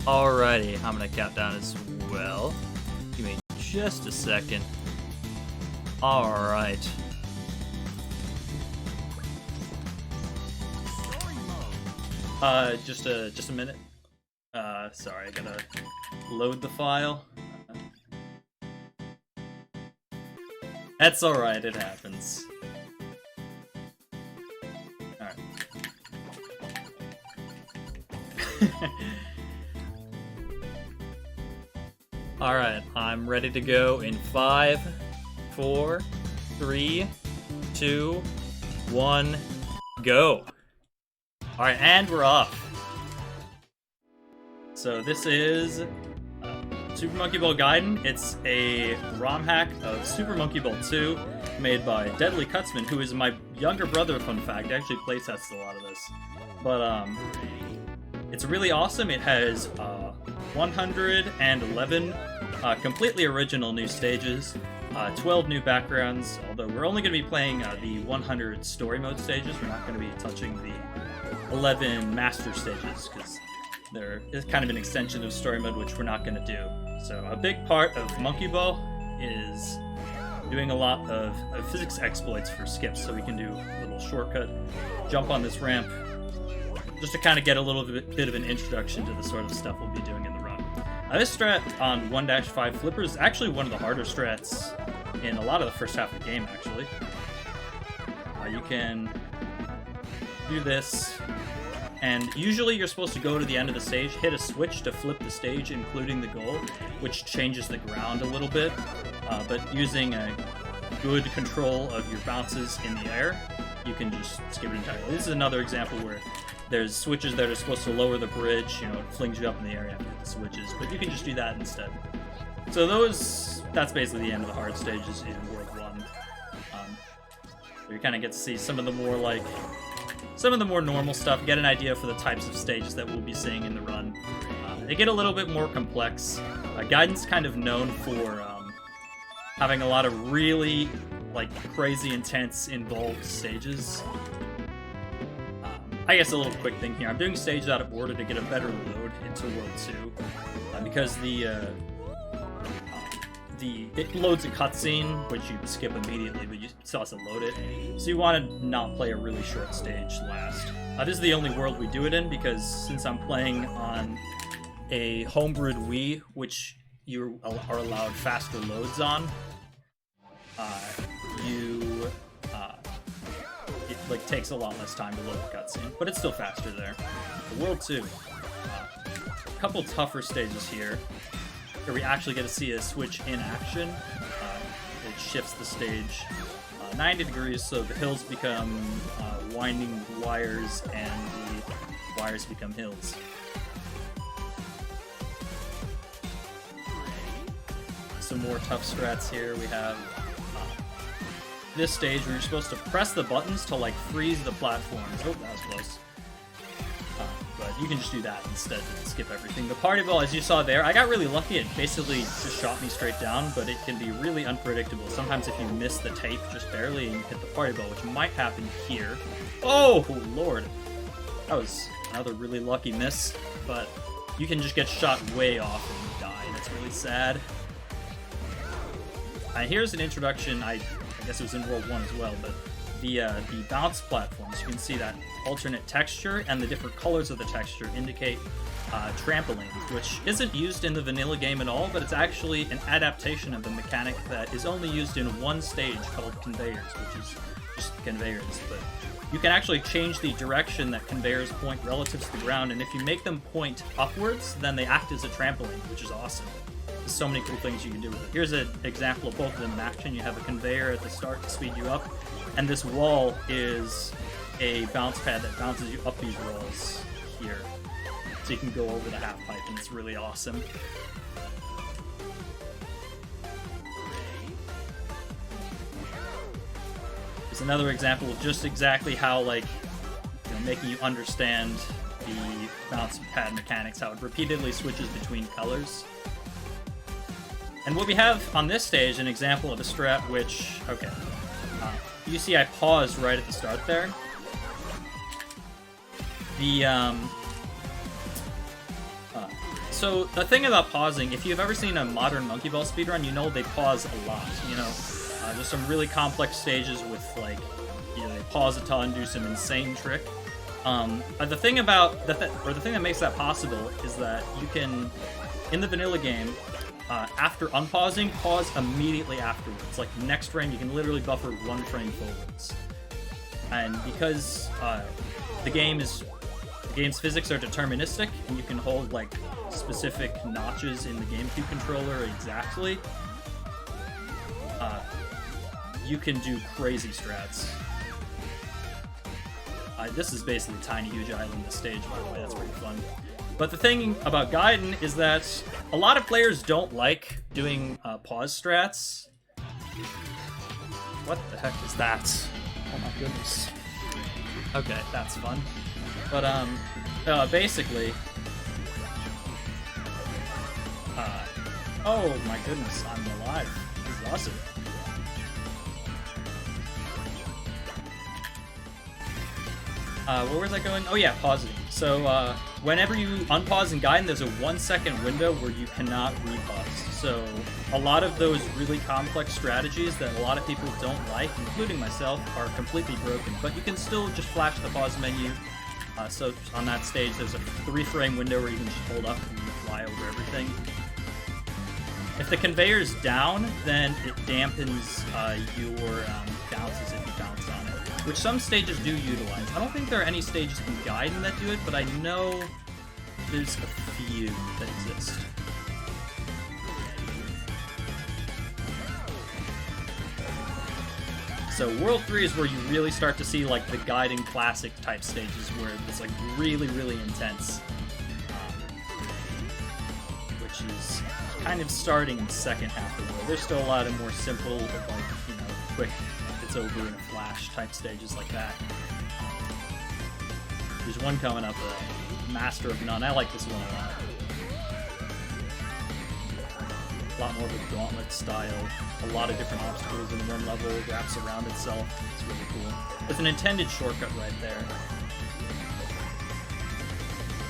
Alrighty, I'm gonna count down as well. Give me just a second. Alright. Just a minute. Sorry, I gotta load the file. That's alright, it happens. Alright. Alright, I'm ready to go in 5, 4, 3, 2, 1, go. Alright, and we're off. So this is Super Monkey Ball Gaiden. It's a ROM hack of Super Monkey Ball 2 made by Deadly Cutsman, who is my younger brother, fun fact. I actually playtested a lot of this. But it's really awesome. It has 111 completely original new stages, 12 new backgrounds, although we're only going to be playing the 100 story mode stages. We're not going to be touching the 11 master stages, because there is kind of an extension of story mode, which we're not going to do. So a big part of Monkey Ball is doing a lot of physics exploits for skips, so we can do a little shortcut, jump on this ramp, just to kind of get a little bit of an introduction to the sort of stuff we'll be doing in the run. This strat on 1-5 flippers is actually one of the harder strats in a lot of the first half of the game, actually. You can do this, and usually you're supposed to go to the end of the stage, hit a switch to flip the stage, including the goal, which changes the ground a little bit, but using a good control of your bounces in the air, you can just skip it entirely. This is another example where there's switches that are supposed to lower the bridge, you know, it flings you up in the air after you hit the switches, but you can just do that instead. So that's basically the end of the hard stages in World 1. So you kind of get to see some of the more normal stuff, get an idea for the types of stages that we'll be seeing in the run. They get a little bit more complex. Gaiden's kind of known for having a lot of really crazy, intense, involved stages. I guess a little quick thing here. I'm doing stages out of order to get a better load into World 2, because it loads a cutscene, which you skip immediately, but you still have to load it. So you want to not play a really short stage last. This is the only world we do it in, because since I'm playing on a homebrewed Wii, which you are allowed faster loads on, it takes a lot less time to load the cutscene, but it's still faster there. The World 2, a couple tougher stages here, where we actually get to see a switch in action. It shifts the stage 90 degrees, so the hills become winding wires, and the wires become hills. Some more tough strats here. We have this stage where you're supposed to press the buttons to freeze the platforms. Oh, that was close. But you can just do that instead and skip everything. The party ball, as you saw there, I got really lucky. It basically just shot me straight down, but it can be really unpredictable. Sometimes if you miss the tape just barely and you hit the party ball, which might happen here. Oh, Lord. That was another really lucky miss, but you can just get shot way off and die. That's really sad. Here's an introduction. I guess it was in World 1 as well, but the bounce platforms, you can see that alternate texture, and the different colors of the texture indicate trampolines, which isn't used in the vanilla game at all, but it's actually an adaptation of the mechanic that is only used in one stage called conveyors, which is just conveyors. But you can actually change the direction that conveyors point relative to the ground, and if you make them point upwards, then they act as a trampoline, which is awesome. There's so many cool things you can do with it. Here's an example of both of them in action. You have a conveyor at the start to speed you up, and this wall is a bounce pad that bounces you up these walls here. So you can go over the half pipe, and it's really awesome. There's another example of just exactly how, making you understand the bounce pad mechanics, how it repeatedly switches between colors. And what we have on this stage, an example of a strat which, okay, you see I paused right at the start there. So the thing about pausing, if you've ever seen a modern Monkey Ball speedrun, you know they pause a lot. You know, there's some really complex stages with like, you know, they pause a ton, do some insane trick. The thing about the thing that makes that possible is that you can, in the vanilla game, after unpausing, pause immediately afterwards. Like next frame, you can literally buffer 1 frame forwards. And because the game's physics are deterministic, and you can hold like specific notches in the GameCube controller exactly, you can do crazy strats. This is basically Tiny Huge Island, the stage, by the way. That's pretty fun. But the thing about Gaiden is that a lot of players don't like doing pause strats. What the heck is that? Oh my goodness. Okay, that's fun. But basically, oh my goodness, I'm alive. This is awesome. Where was I going? Oh yeah, pausing. So whenever you unpause in Gaiden, there's a 1-second window where you cannot repause. So a lot of those really complex strategies that a lot of people don't like, including myself, are completely broken. But you can still just flash the pause menu. So on that stage, there's a 3-frame window where you can just hold up and fly over everything. If the conveyor's down, then it dampens your bounces if you bounce on it, which some stages do utilize. I don't think there are any stages in Gaiden that do it, but I know there's a few that exist. So World 3 is where you really start to see like the Gaiden classic type stages where it's like really, really intense. Which is kind of starting in the second half of the world. There's still a lot of more simple, like, you know, quick, it's over in a flash type stages like that. There's one coming up, Master of None. I like this one a lot. A lot more of a gauntlet style. A lot of different obstacles in one level. It wraps around itself. It's really cool. It's an intended shortcut right there.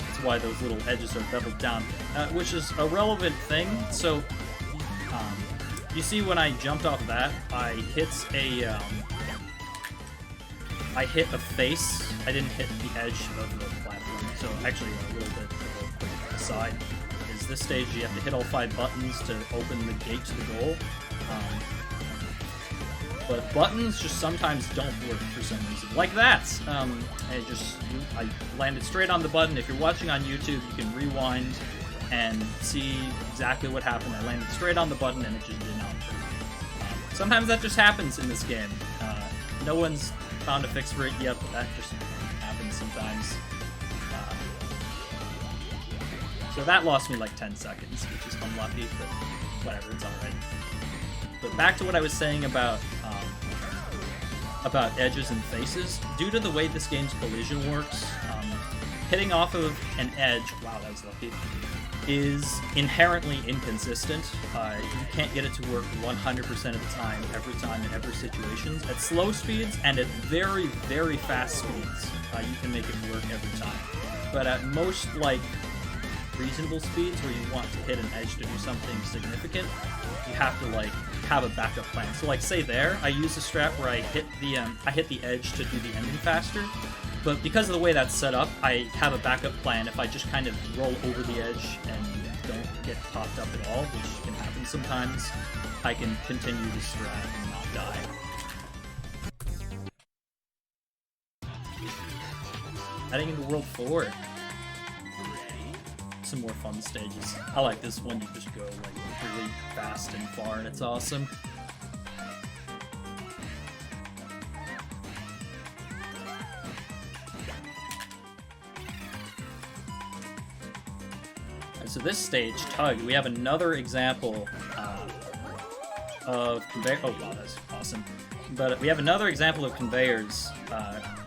That's why those little edges are beveled down, which is a relevant thing. So, you see when I jumped off that, I hit a face. I didn't hit the edge of the platform. So actually, a little bit of a quick aside is this stage you have to hit all 5 buttons to open the gate to the goal. But buttons just sometimes don't work for some reason. Like that! I landed straight on the button. If you're watching on YouTube, you can rewind and see exactly what happened. I landed straight on the button and it just did not work. Sometimes that just happens in this game. No one's found a fix for it yet, but that just happens sometimes. So that lost me like 10 seconds, which is unlucky, but whatever, it's alright. But back to what I was saying about edges and faces. Due to the way this game's collision works, hitting off of an edge, wow, that was lucky, is inherently inconsistent. You can't get it to work 100% of the time, every time, in every situation. At slow speeds and at very, very fast speeds, you can make it work every time. But at most, like, reasonable speeds where you want to hit an edge to do something significant, you have to like have a backup plan. So like say there, I use a strat where I hit the edge to do the ending faster, but because of the way that's set up, I have a backup plan if I just kind of roll over the edge and don't get popped up at all, which can happen sometimes. I can continue the strat and not die. Heading into World 4. Some more fun stages. I like this one. You just go like really fast and far, and it's awesome. And so this stage, Tug, we have another example of conveyor. Oh wow, that's awesome. But we have another example of conveyors.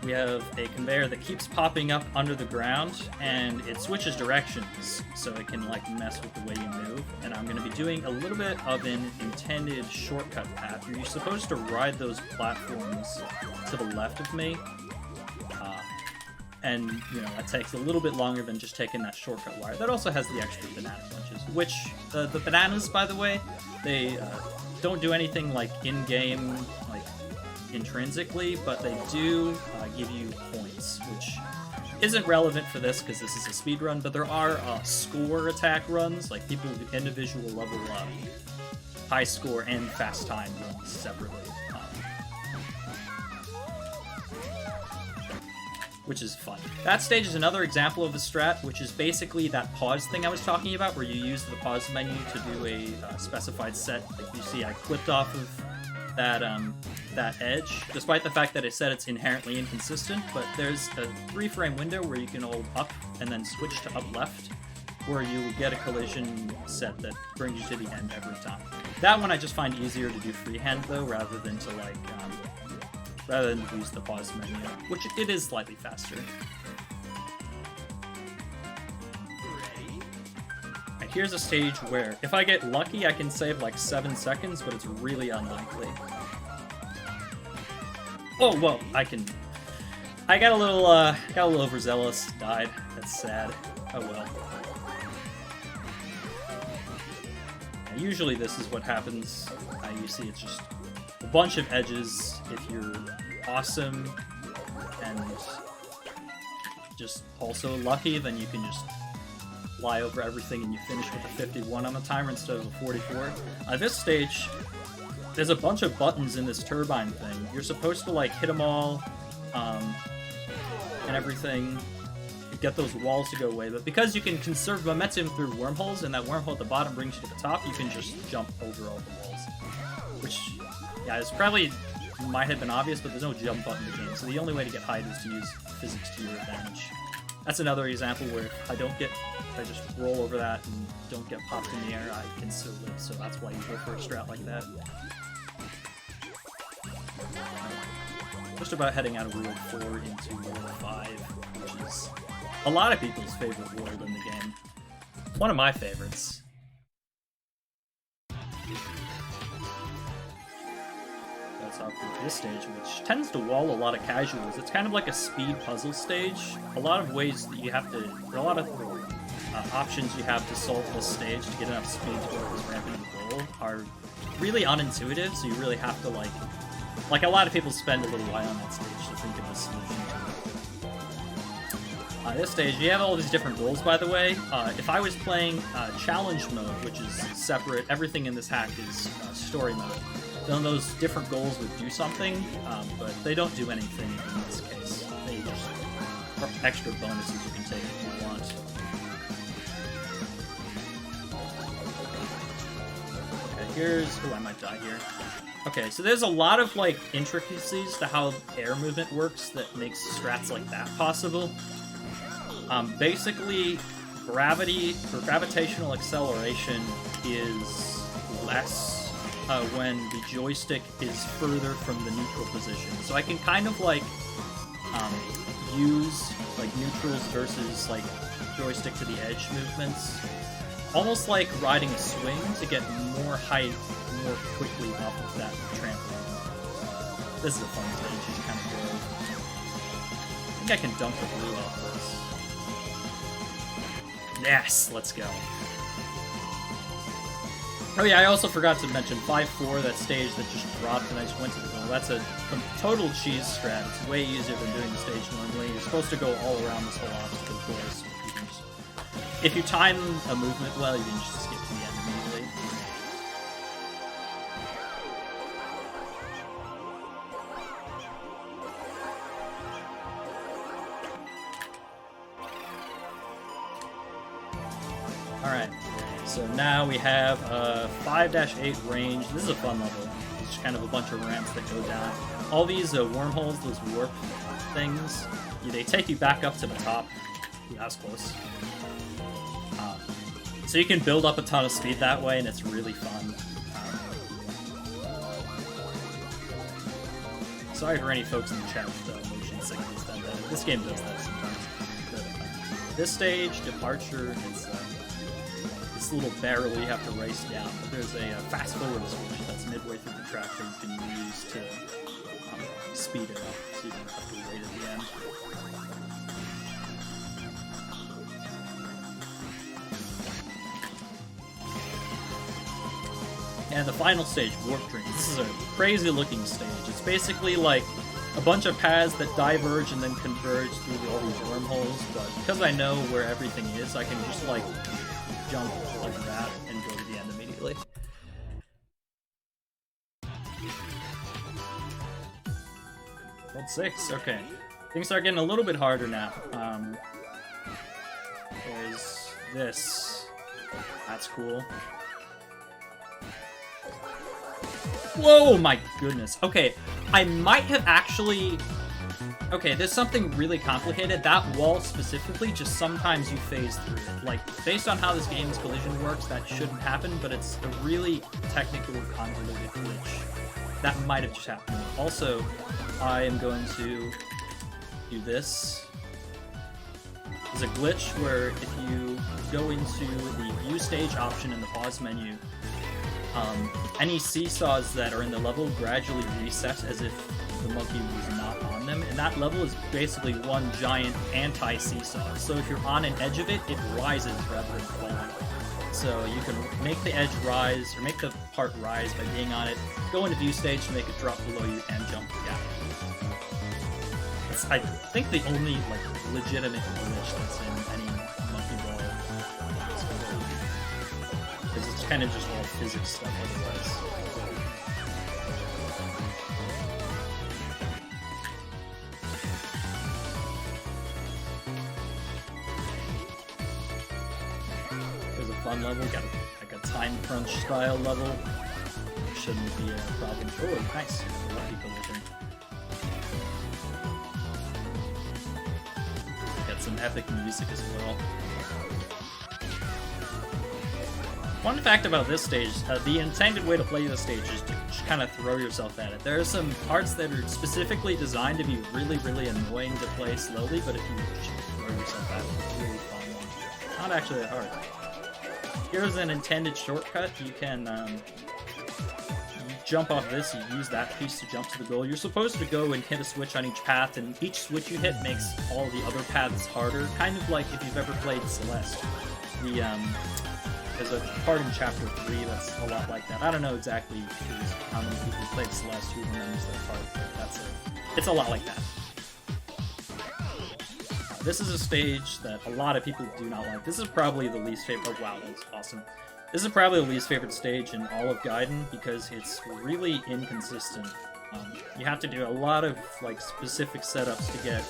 We have a conveyor that keeps popping up under the ground, and it switches directions, so it can like mess with the way you move. And I'm going to be doing a little bit of an intended shortcut path. You're supposed to ride those platforms to the left of me. and you know that takes a little bit longer than just taking that shortcut wire. That also has the extra banana punches, which the bananas, by the way, they don't do anything like in-game, like intrinsically, but they do give you points, which isn't relevant for this because this is a speed run. But there are score attack runs, like people who individual level high score and fast time runs separately. Which is fun. That stage is another example of the strat, which is basically that pause thing I was talking about, where you use the pause menu to do a specified set. Like you see, I clipped off of that edge, despite the fact that it said it's inherently inconsistent, but there's a 3-frame window where you can hold up and then switch to up left, where you get a collision set that brings you to the end every time. That one I just find easier to do freehand though, rather than to like rather than use the pause menu, which it is slightly faster. And here's a stage where, if I get lucky, I can save like 7 seconds, but it's really unlikely. Oh, well, I got a little overzealous, died. That's sad. Oh well. And usually this is what happens. You see it's just a bunch of edges. If you're awesome and just also lucky, then you can just fly over everything and you finish with a 51 on the timer instead of a 44. This stage, there's a bunch of buttons in this turbine thing. You're supposed to like hit them all and everything, get those walls to go away, but because you can conserve momentum through wormholes, and that wormhole at the bottom brings you to the top, you can just jump over all the walls. Which, yeah, it's probably might have been obvious, but there's no jump button in the game, so the only way to get height is to use physics to your advantage. That's another example where if I just roll over that and don't get popped in the air, I can still live, so that's why you go for a strat like that. Just about heading out of World 4 into World 5, which is a lot of people's favorite world in the game. One of my favorites. This stage, which tends to wall a lot of casuals. It's kind of like a speed puzzle stage. A lot of ways that you have to, there are a lot of options you have to solve this stage to get enough speed to go this ramp into the goal are really unintuitive, so you really have to like a lot of people spend a little while on that stage to think of a solution to it. This stage, you have all these different goals, by the way. If I was playing challenge mode, which is separate, everything in this hack is story mode, then those different goals would do something, but they don't do anything in this case. They just are extra bonuses you can take if you want. Okay, here's... Oh, I might die here. Okay, so there's a lot of, like, intricacies to how air movement works that makes strats like that possible. Basically, gravity, or gravitational acceleration is less when the joystick is further from the neutral position. So I can kind of like use like neutrals versus like joystick to the edge movements, almost like riding a swing to get more height more quickly off of that trampoline. This is a fun stage, you just kind of go. I think I can dunk the blue off this. Yes, let's go. Oh yeah, I also forgot to mention 5-4, that stage that just dropped and I just went to the goal. That's a total cheese strat. It's way easier than doing the stage normally. You're supposed to go all around this whole obstacle course. You can just, if you time a movement well, you can just skip to the end immediately. Alright. So now we have a 5-8 range. This is a fun level. It's just kind of a bunch of ramps that go down. All these wormholes, those warp things, they take you back up to the top. Ooh, that was close. So you can build up a ton of speed that way, and it's really fun. Sorry for any folks in the chat with motion sickness. This game does that sometimes. But, this stage, Departure, is this little barrel you have to race down, but there's a fast forward switch that's midway through the track that you can use to speed it up, so you don't have to wait at the end. And the final stage, Warp Dream. This is a crazy looking stage. It's basically like a bunch of paths that diverge and then converge through all these wormholes, but because I know where everything is, I can just like jump like that and go to the end immediately. World 6, okay. Things start getting a little bit harder now. There's this. That's cool. Whoa, my goodness. Okay, I might have actually... Okay, there's something really complicated. That wall specifically, just sometimes you phase through it. Like, based on how this game's collision works, that shouldn't happen, but it's a really technical, convoluted glitch. That might have just happened. Also, I am going to do this. There's a glitch where if you go into the view stage option in the pause menu, any seesaws that are in the level gradually reset as if the monkey was not on them, and that level is basically one giant anti-seesaw. So if you're on an edge of it, it rises rather than falling. So you can make the edge rise, or make the part rise by being on it, go into view stage to make it drop below you, and jump down. It's, I think, the only like legitimate glitch that's in any monkey ball. Because it's kind of just all physics stuff otherwise. There's a fun level, got like a time crunch style level. Shouldn't be a problem. Oh, nice. Lucky collision. Got some epic music as well. Fun fact about this stage, the intended way to play this stage is to just kind of throw yourself at it. There are some parts that are specifically designed to be really, really annoying to play slowly, but if you just throw yourself at it, it's really fun. Not actually that hard. Here's an intended shortcut. You can you jump off this, you use that piece to jump to the goal. You're supposed to go and hit a switch on each path, and each switch you hit makes all the other paths harder. Kind of like if you've ever played Celeste. There's a part in Chapter 3 that's a lot like that. I don't know exactly how many people played Celeste who remembers that part, but it's a lot like that. This is a stage that a lot of people do not like. This is probably the least favorite. Oh wow, that's awesome. This is probably the least favorite stage in all of Gaiden because it's really inconsistent. You have to do a lot of like specific setups to get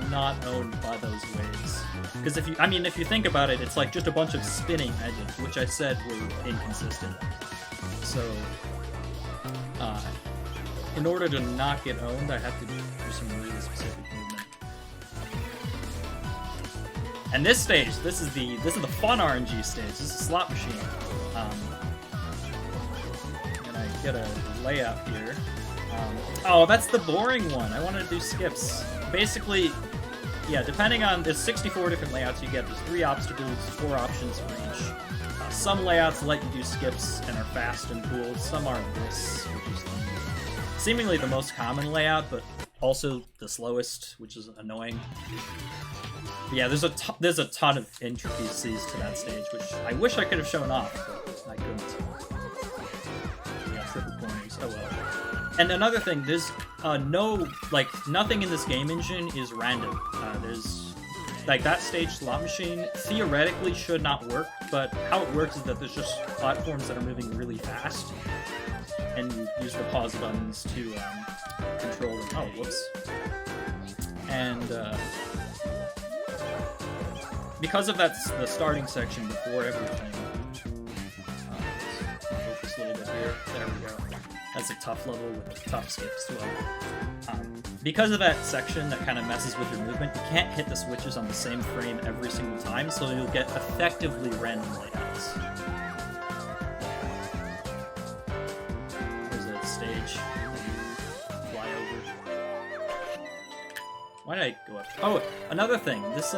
not owned by those waves. Because if you think about it, it's like just a bunch of spinning edges, which I said were inconsistent. So, in order to not get owned, I have to do some really specific movement. And this stage, this is the fun RNG stage. This is a slot machine. And I get a layout here. Oh, that's the boring one. I wanted to do skips. Basically, yeah, depending on, there's 64 different layouts you get. There's 3 obstacles, 4 options for each. Some layouts let you do skips and are fast and cool. Some are this, which is seemingly the most common layout, but also the slowest, which is annoying. But yeah, there's a ton of intricacies to that stage, which I wish I could have shown off, but I couldn't. Yeah, triple corners. Oh well. And another thing, there's nothing in this game engine is random. There's, like, that stage slot machine theoretically should not work, but how it works is that there's just platforms that are moving really fast, and you use the pause buttons to control them. Oh, whoops. And because of that, the starting section before everything. Focus a little bit here. There we go. That's a tough level with tough skips as well. Because of that section that kind of messes with your movement, you can't hit the switches on the same frame every single time, so you'll get effectively random layouts. There's a stage. Fly over. Why did I go up? Oh, another thing. This,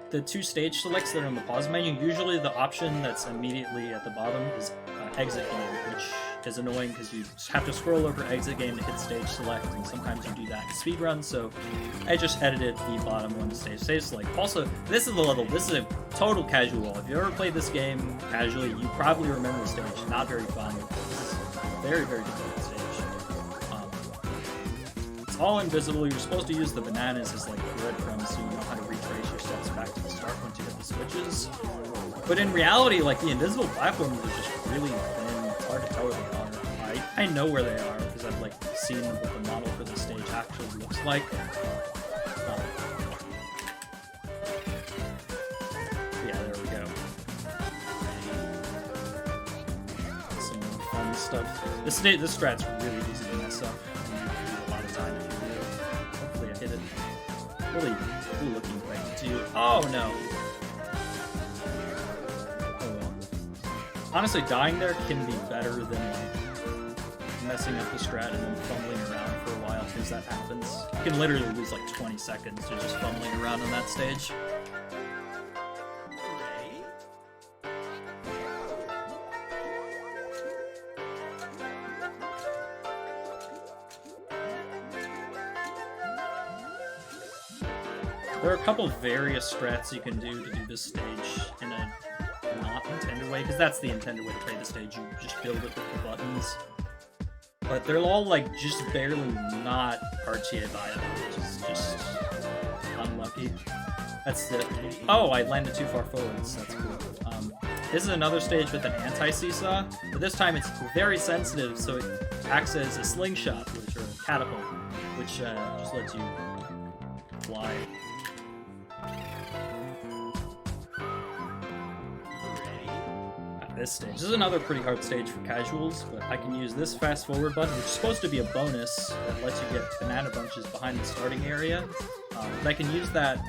the 2 stage selects that are in the pause menu, usually the option that's immediately at the bottom is exit game, which is annoying because you have to scroll over exit game to hit stage select, and sometimes you do that in speedruns, so I just edited the bottom one to stage select. Also, this is a total casual. If you ever played this game casually, you probably remember the stage. Not very fun. This is a very, very difficult stage. It's all invisible. You're supposed to use the bananas as like breadcrumbs so you know how to retrace your steps back to the start once you hit the switches. But in reality, like, the invisible platforms are just really thin. It's hard to tell where they are. I know where they are because I've like seen what the model for the stage actually looks like. Yeah, there we go. Some fun stuff. This strat's really easy to mess up. You need a lot of time if you do. Hopefully I hit it. Really cool looking thing too. Oh no! Honestly, dying there can be better than like messing up the strat and then fumbling around for a while, because that happens. You can literally lose like 20 seconds to just fumbling around on that stage. There are a couple of various strats you can do to do this stage in a not intended way, because that's the intended way to play the stage. You just build it with the buttons. But they're all like just barely not RTA viable, which is just unlucky. That's it. Oh, I landed too far forwards. That's cool. This is another stage with an anti-seesaw, but this time it's very sensitive, so it acts as a slingshot, which or a catapult, which just lets you fly. This stage. This is another pretty hard stage for casuals, but I can use this fast forward button, which is supposed to be a bonus that lets you get banana bunches behind the starting area. But I can use that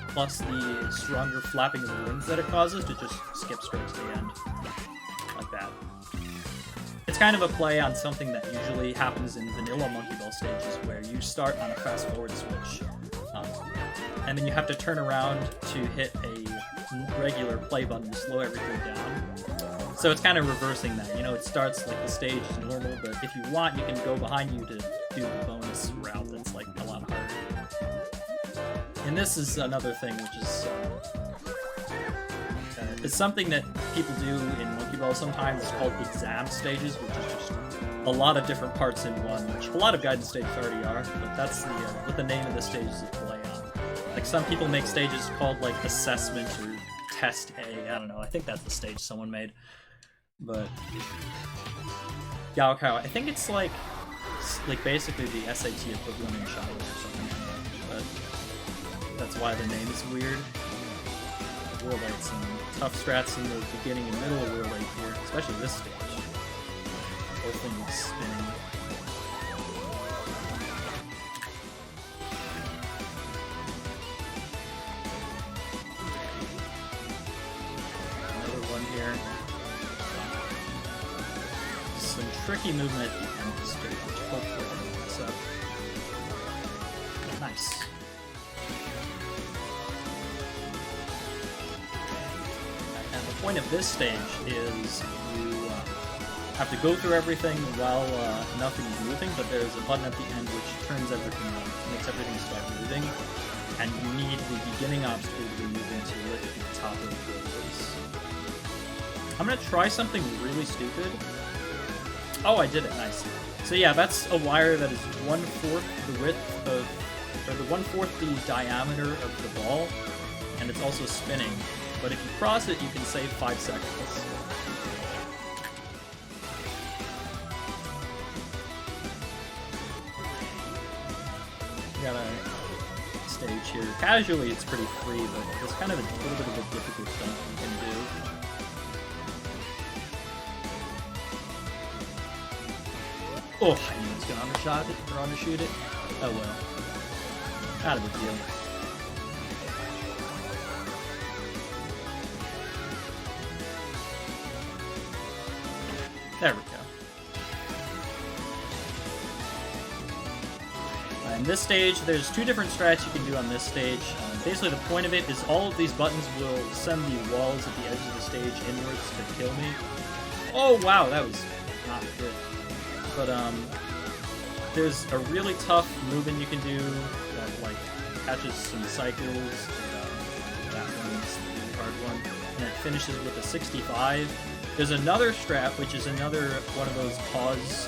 plus the stronger flapping of the wings that it causes to just skip straight to the end. Like that. It's kind of a play on something that usually happens in vanilla Monkey Ball stages, where you start on a fast forward switch, and then you have to turn around to hit a regular play button to slow everything down. So it's kind of reversing that. You know, it starts like the stage is normal, but if you want, you can go behind you to do the bonus route that's like a lot harder. And this is another thing, which is it's something that people do in Monkey Ball sometimes. It's called exam stages, which is just a lot of different parts in one, which a lot of Gaiden stages already are, but that's the what the name of the stage is a play on. Like, some people make stages called like assessment or test A. I don't know. I think that's the stage someone made. But Gao Kao, I think it's like basically the SAT equivalent in China or something like that. But that's why the name is weird. World 8, some tough strats in the beginning and middle of World 8 here, especially this stage. The whole thing is spinning. Another one here. Some tricky movement at the end of the stage, which hopefully I don't mess up. Nice. And the point of this stage is you have to go through everything while nothing is moving, but there's a button at the end which turns everything on, makes everything start moving, and you need the beginning obstacle to be moving to lift to the top of the race. I'm gonna try something really stupid. Oh, I did it, nice. So yeah, that's a wire that is 1/4 the width of, or the 1/4 the diameter of the ball, and it's also spinning. But if you cross it, you can save 5 seconds. We got a stage here. Casually, it's pretty free, but it's kind of a little bit of a difficult stunt you can do. Oh, I knew it was gonna undershot it or undershoot it. Oh well. Not a big deal. There we go. In this stage, there's 2 different strats you can do on this stage. Basically, the point of it is all of these buttons will send the walls at the edge of the stage inwards to kill me. Oh wow, that was not good. But there's a really tough movement you can do that like catches some cycles. And, that one's the really hard one, and it finishes with a 65. There's another strat, which is another one of those pause,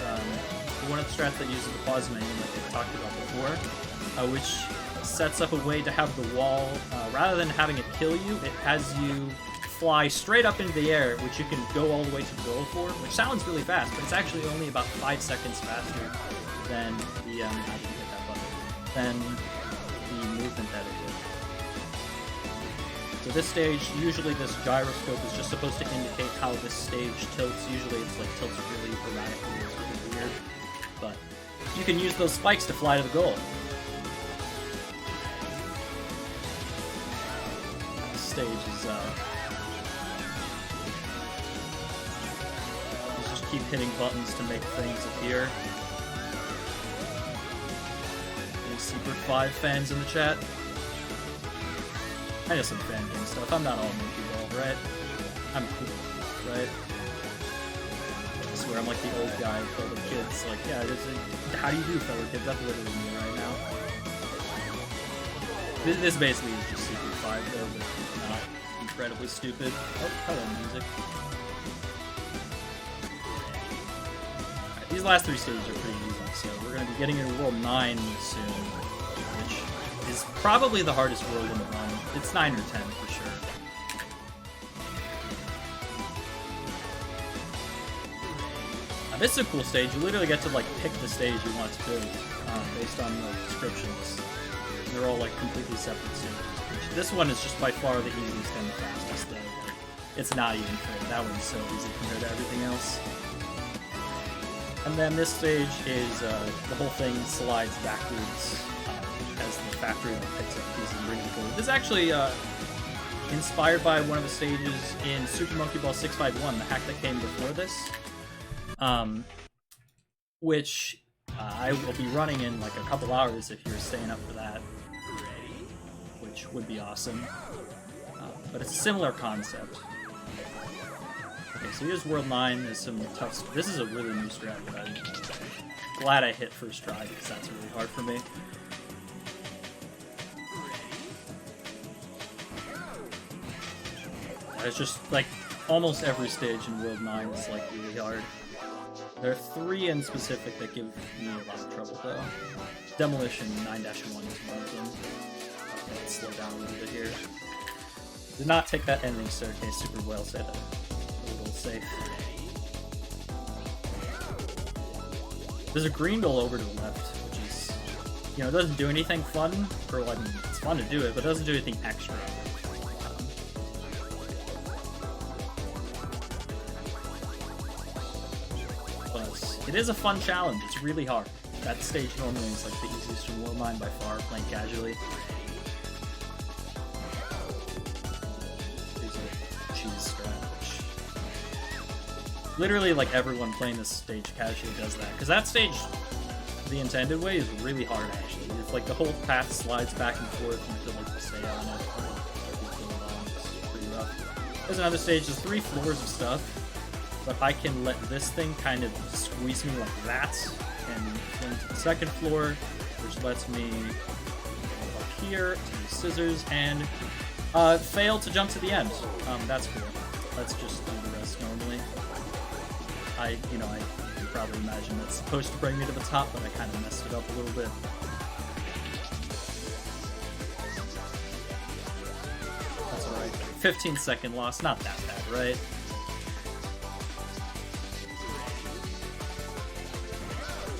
one of the strats that uses the pause menu like we talked about before, which sets up a way to have the wall, rather than having it kill you, it has you fly straight up into the air, which you can go all the way to the goal for, which sounds really fast, but it's actually only about 5 seconds faster than the, how did you hit that button, than the movement that it did. So this stage, usually this gyroscope is just supposed to indicate how this stage tilts. Usually it's like tilts really erratically, it's really weird, but you can use those spikes to fly to the goal. This stage is, just keep hitting buttons to make things appear. Any Secret 5 fans in the chat? I know some Fangame stuff. I'm not all Monkey Ball, right? I'm cool, right? I swear I'm like the old guy for the kids. Like, yeah, how do you do, fellow kids? That's literally me right now. This basically is just Secret 5, though, but not incredibly stupid. Oh, hello, music. Right, these last 3 stages are pretty easy, so we're going to be getting into World 9 soon, which is probably the hardest world in the run. It's 9 or 10 for sure. Now, this is a cool stage. You literally get to like pick the stage you want to build based on the descriptions. They're all like completely separate stages. This one is just by far the easiest and the fastest though. Like, it's not even fair. That one's so easy compared to everything else. And then this stage is the whole thing slides backwards as the factory picks up pieces and brings it forward. This is actually inspired by one of the stages in Super Monkey Ball 651, the hack that came before this, which I will be running in like a couple hours if you're staying up for that, which would be awesome. But it's a similar concept. Okay, so here's World 9. There's some tough. This is a really new strat that I'm glad I hit first try because that's really hard for me. It's just like almost every stage in World 9 is like really hard. There are 3 in specific that give me a lot of trouble though. Demolition 9-1 is one of them. Okay, let's slow down a little bit here. Did not take that ending staircase super well, so a little safe. There's a green goal over to the left, which is, you know, it doesn't do anything fun, or I mean, it's fun to do it, but it doesn't do anything extra. It is a fun challenge. It's really hard. That stage normally is like the easiest in World 9 by far, playing casually. There's a cheese stretch. Literally, like everyone playing this stage casually does that, because that stage, the intended way, is really hard actually. It's like the whole path slides back and forth, and you have to like stay on it. It's pretty rough. There's another stage. There's 3 floors of stuff. But I can let this thing kind of squeeze me like that, and go into the second floor, which lets me go up here to the scissors and fail to jump to the end. That's cool. Let's just do the rest normally. You can probably imagine that's supposed to bring me to the top, but I kind of messed it up a little bit. That's alright. 15-second loss, not that bad, right?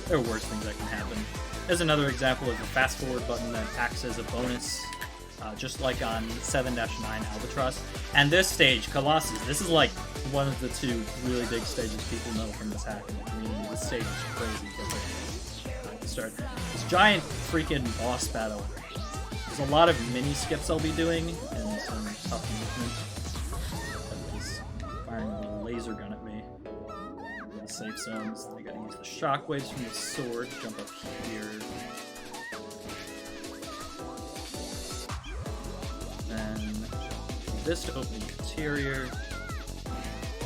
There are worse things that can happen. There's another example of the fast forward button that acts as a bonus, just like on 7-9 Albatross. And this stage, Colossus, this is like one of the 2 really big stages people know from this hack in the community. This stage is crazy because I start this giant freaking boss battle. There's a lot of mini skips I'll be doing and some tough movement. That is firing a laser gun at me. Safe zones. I gotta use the shockwaves from the sword to jump up here. Then do this to open the interior.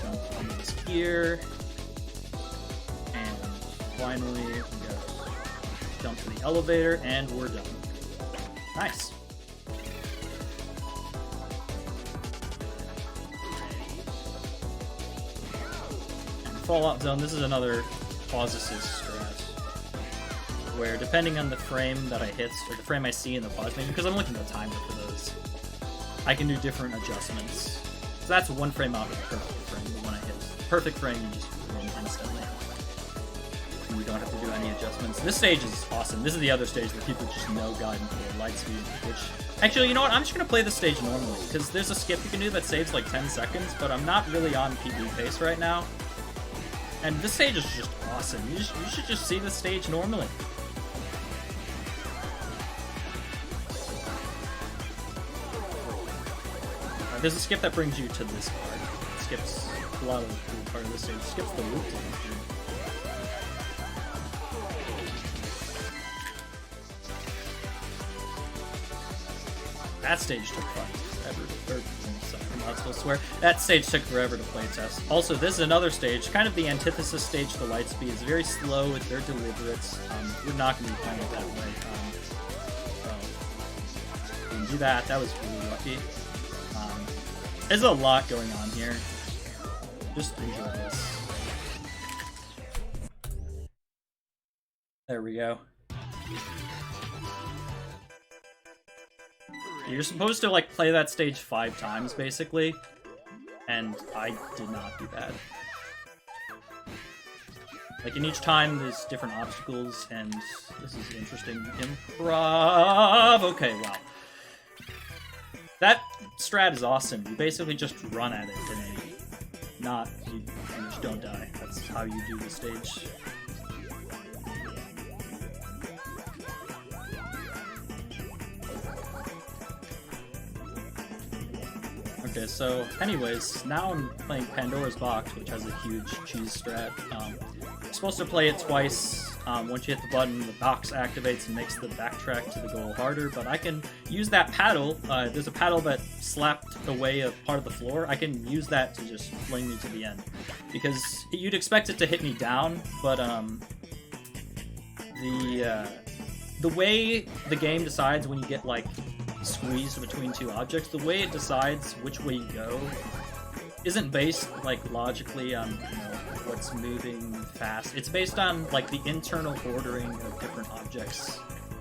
Jump on this gear. finally, we gotta jump to the elevator, and we're done. Nice. And Fallout Zone, this is another pause assist strat, where depending on the frame that I hit, or the frame I see in the pause menu, because I'm looking at the timer for those, I can do different adjustments. So that's one frame out of the perfect frame, the one I hit. Perfect frame, you just win instantly. And you don't have to do any adjustments. This stage is awesome. This is the other stage where people just know Gaiden for light speed, which... Actually, you know what? I'm just going to play this stage normally, because there's a skip you can do that saves like 10 seconds, but I'm not really on PB pace right now. And this stage is just awesome. You should just see this stage normally. There's a skip that brings you to this part. It skips a lot of the cool part of this stage. It skips the loop. That stage took forever. I'm not supposed to swear. That stage took forever to play test. Also, this is another stage, kind of the antithesis stage to light speed. It's very slow. It's very deliberate. You're not going to be playing it that way. You can do that. That was really lucky. There's a lot going on here. Just enjoy this. There we go. You're supposed to like play that stage 5 times basically, and I did not do that. Like in each time there's different obstacles, and this is interesting improv. Okay, wow. That strat is awesome. You basically just run at it and you just don't die. That's how you do the stage. Okay, so anyways, now I'm playing Pandora's Box, which has a huge cheese strat. You're supposed to play it twice. Once you hit the button, the box activates and makes the backtrack to the goal harder, but I can use that paddle. There's a paddle that slapped away a part of the floor. I can use that to just fling me to the end. Because you'd expect it to hit me down, but the way the game decides when you get like squeezed between two objects, the way it decides which way you go isn't based like logically on what's moving fast. It's based on like the internal ordering of different objects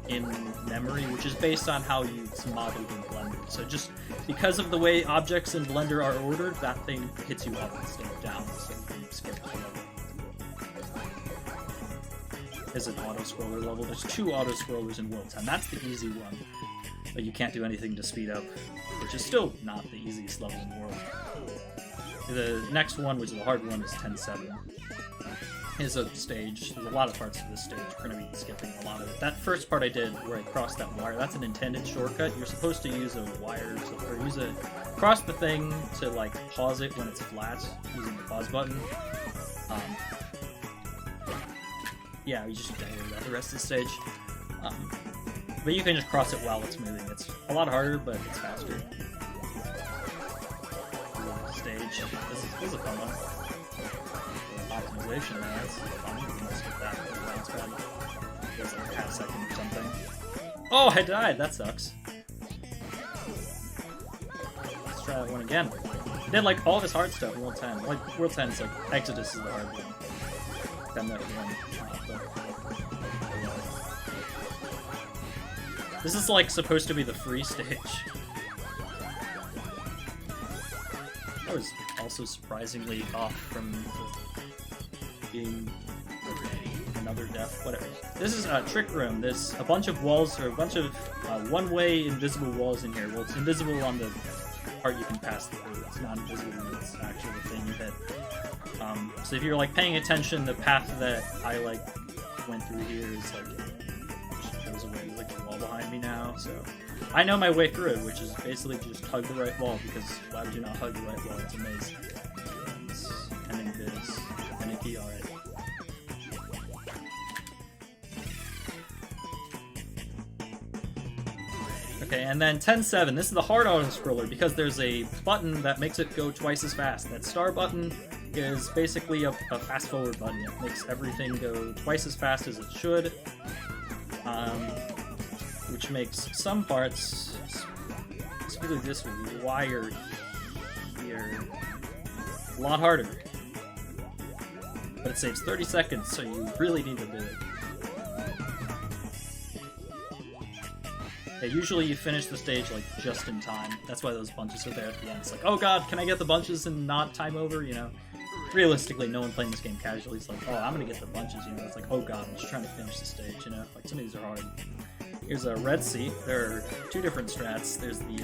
in memory, which is based on how it's modeled in Blender. So just because of the way objects in Blender are ordered, that thing hits you up instead of down, so you can skip the level. There's an auto-scroller level. There's 2 auto-scrollers in World 10. That's the easy one. But you can't do anything to speed up, which is still not the easiest level in the world. The next one, which is the hard one, is 10-7. Is a stage. There's a lot of parts of this stage. We're going to be skipping a lot of it. That first part I did, where I crossed that wire, that's an intended shortcut. You're supposed to use a wire, or cross the thing to like pause it when it's flat, using the pause button. Yeah, you just don't worry about the rest of the stage. But you can just cross it while it's moving. It's a lot harder, but it's faster. Stage. This is a fun one. Optimization, man. That's fun. You can skip that with the bounce pad. It goes like half second or something. Oh, I died! That sucks. Let's try that one again. I did like all this hard stuff in World 10. Like, World 10 is like, Exodus is the hard one. Then that one. This is like supposed to be the free stage. That was also surprisingly off from being another death, whatever. This is a trick room. There's a bunch of walls, or a bunch of one-way invisible walls in here. Well, it's invisible on the part you can pass through. It's not invisible when it's actually the thing you hit. So if you're like paying attention, the path that I like went through here is like just goes away. There's like a wall behind me now, so I know my way through it, which is basically just hug the right wall, because why would you not hug the right wall? It's amazing. Ending biz. Finicky, alright. Okay, and then 10-7. This is the hard auto-scroller, because there's a button that makes it go twice as fast. That star button is basically a fast forward button. It makes everything go twice as fast as it should, which makes some parts, specifically this wire here, a lot harder. But it saves 30 seconds, so you really need to do it. Yeah, usually you finish the stage like just in time. That's why those bunches are there at the end. It's like, oh god, can I get the bunches and not time over, you know? Realistically, no one playing this game casually is like, oh, I'm gonna get the bunches, you know? It's like, oh god, I'm just trying to finish the stage, you know? Like, some of these are hard. Here's a Red Sea. There are two different strats. There's the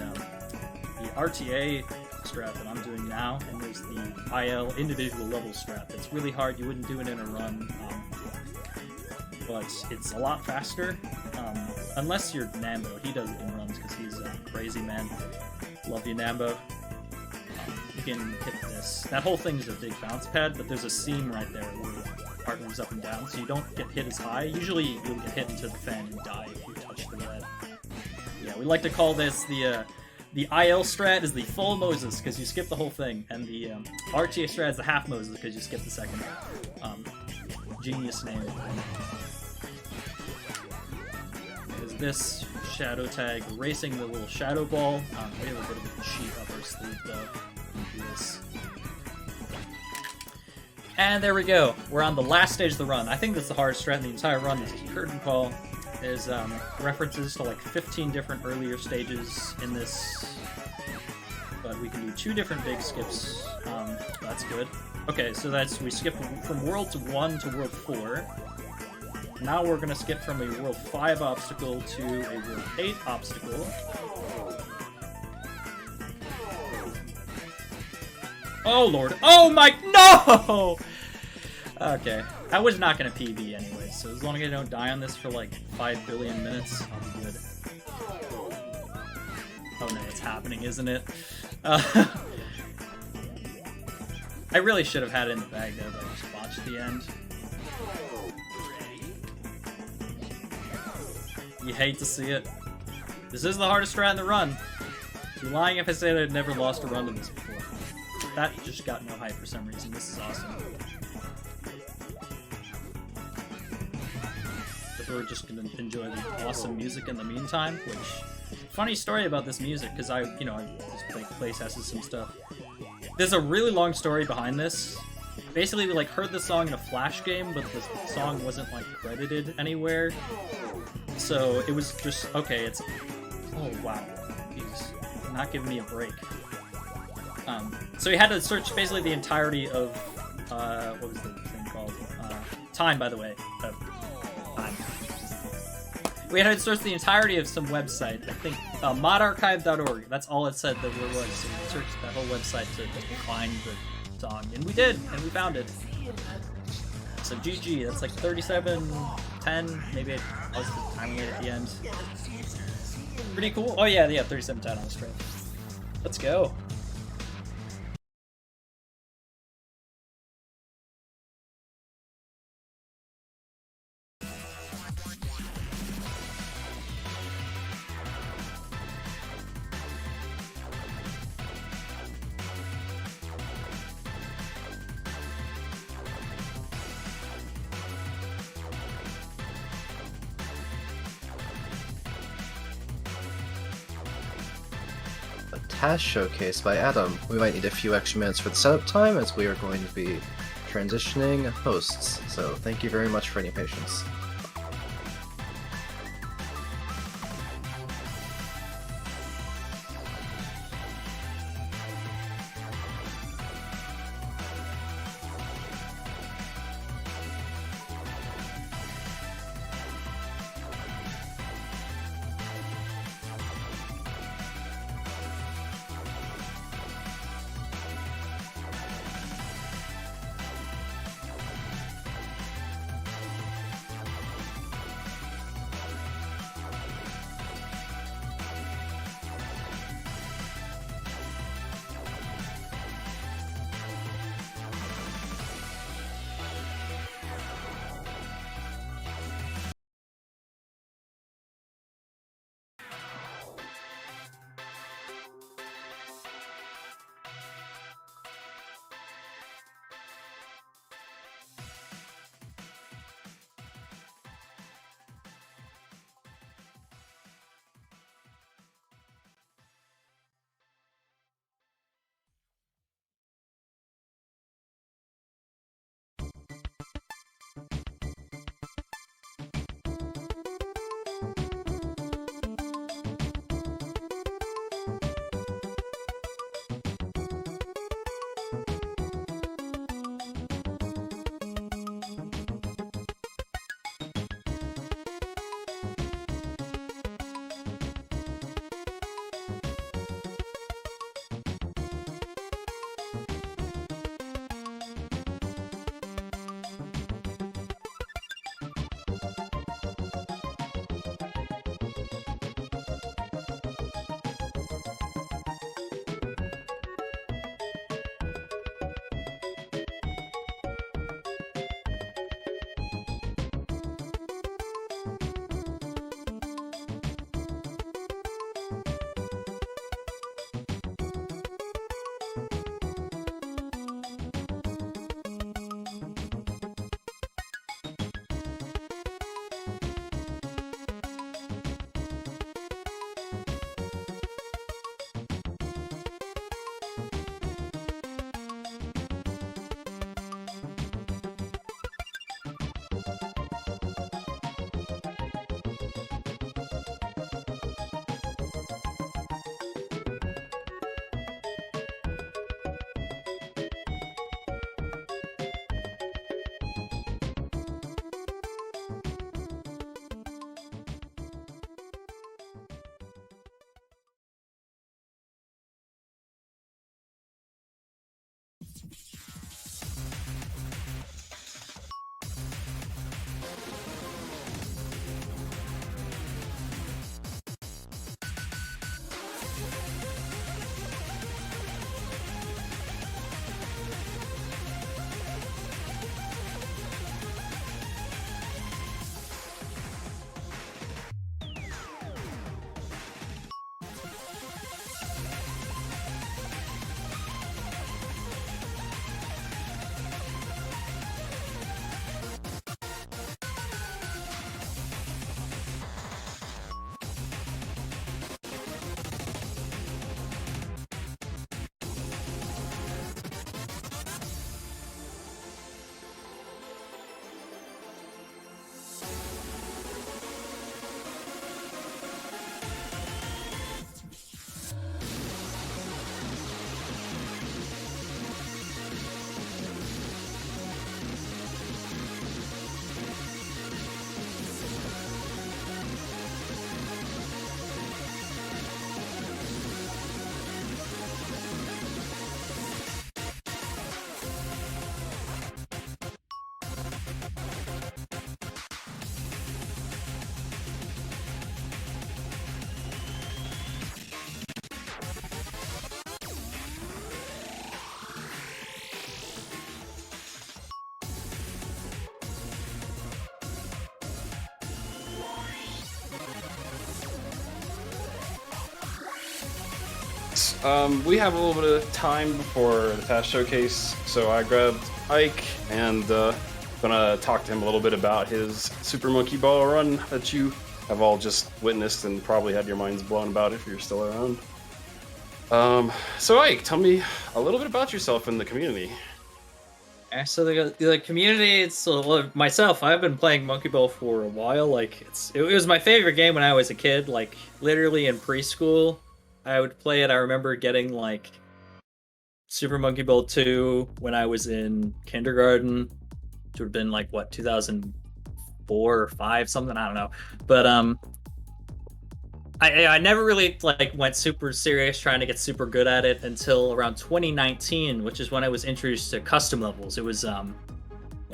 RTA strat that I'm doing now, and there's the IL individual level strat that's really hard. You wouldn't do it in a run, but it's a lot faster. Unless you're Nambo, he does it in runs because he's a crazy man. Love you, Nambo. You can hit this. That whole thing is a big bounce pad, but there's a seam right there where the part moves up and down, so you don't get hit as high. Usually you'll get hit into the fan and die if you touch the red. Yeah, we like to call this the IL strat is the full Moses because you skip the whole thing, and the RTA strat is the half Moses because you skip the second. Genius name. This shadow tag racing the little shadow ball. We have a bit of a cheat up our sleeve though. Do this. And there we go. We're on the last stage of the run. I think that's the hardest strat in the entire run. This is Curtain Call. There's references to like 15 different earlier stages in this, but we can do 2 different big skips. That's good. Okay, so we skip from World 1 to World 4. Now we're going to skip from a World 5 obstacle to a World 8 obstacle. Oh lord. Oh my... No! Okay. I was not going to PB anyway, so as long as I don't die on this for like 5 billion minutes, I'll be good. Oh no, it's happening, isn't it? I really should have had it in the bag though, but I just botched the end. You hate to see it. This is the hardest strat in the run. I'd be lying if I said I'd never lost a run to this before. That just got no hype for some reason. This is awesome. But we're just gonna enjoy the awesome music in the meantime, which... Funny story about this music, because I just play tests some stuff. There's a really long story behind this. Basically, we like heard the song in a Flash game, but the song wasn't like credited anywhere. So it was just, okay, it's... Oh, wow. He's not giving me a break. So we had to search basically the entirety of, what was the thing called? Time, by the way. Time. We had to search the entirety of some website. I think, modarchive.org. That's all it said that there was. So we searched that whole website to find the song. And we did, and we found it. So GG, that's like 37:10, maybe I was timing it at the end. Pretty cool. Oh yeah, 37:10 on the stream. Let's go. Task showcase by Adam. We might need a few extra minutes for the setup time as we are going to be transitioning hosts, so thank you very much for any patience. We have a little bit of time before the task showcase, so I grabbed Ike and gonna talk to him a little bit about his Super Monkey Ball run that you have all just witnessed and probably had your minds blown about if you're still around. So Ike, tell me a little bit about yourself and the community. So the community, it's myself. I've been playing Monkey Ball for a while. Like it was my favorite game when I was a kid. Like literally in preschool, I would play it. I remember getting like Super Monkey Ball 2 when I was in kindergarten, which would have been like what 2004 or 5, something, I don't know. But I never really like went super serious trying to get super good at it until around 2019, which is when I was introduced to custom levels. It was a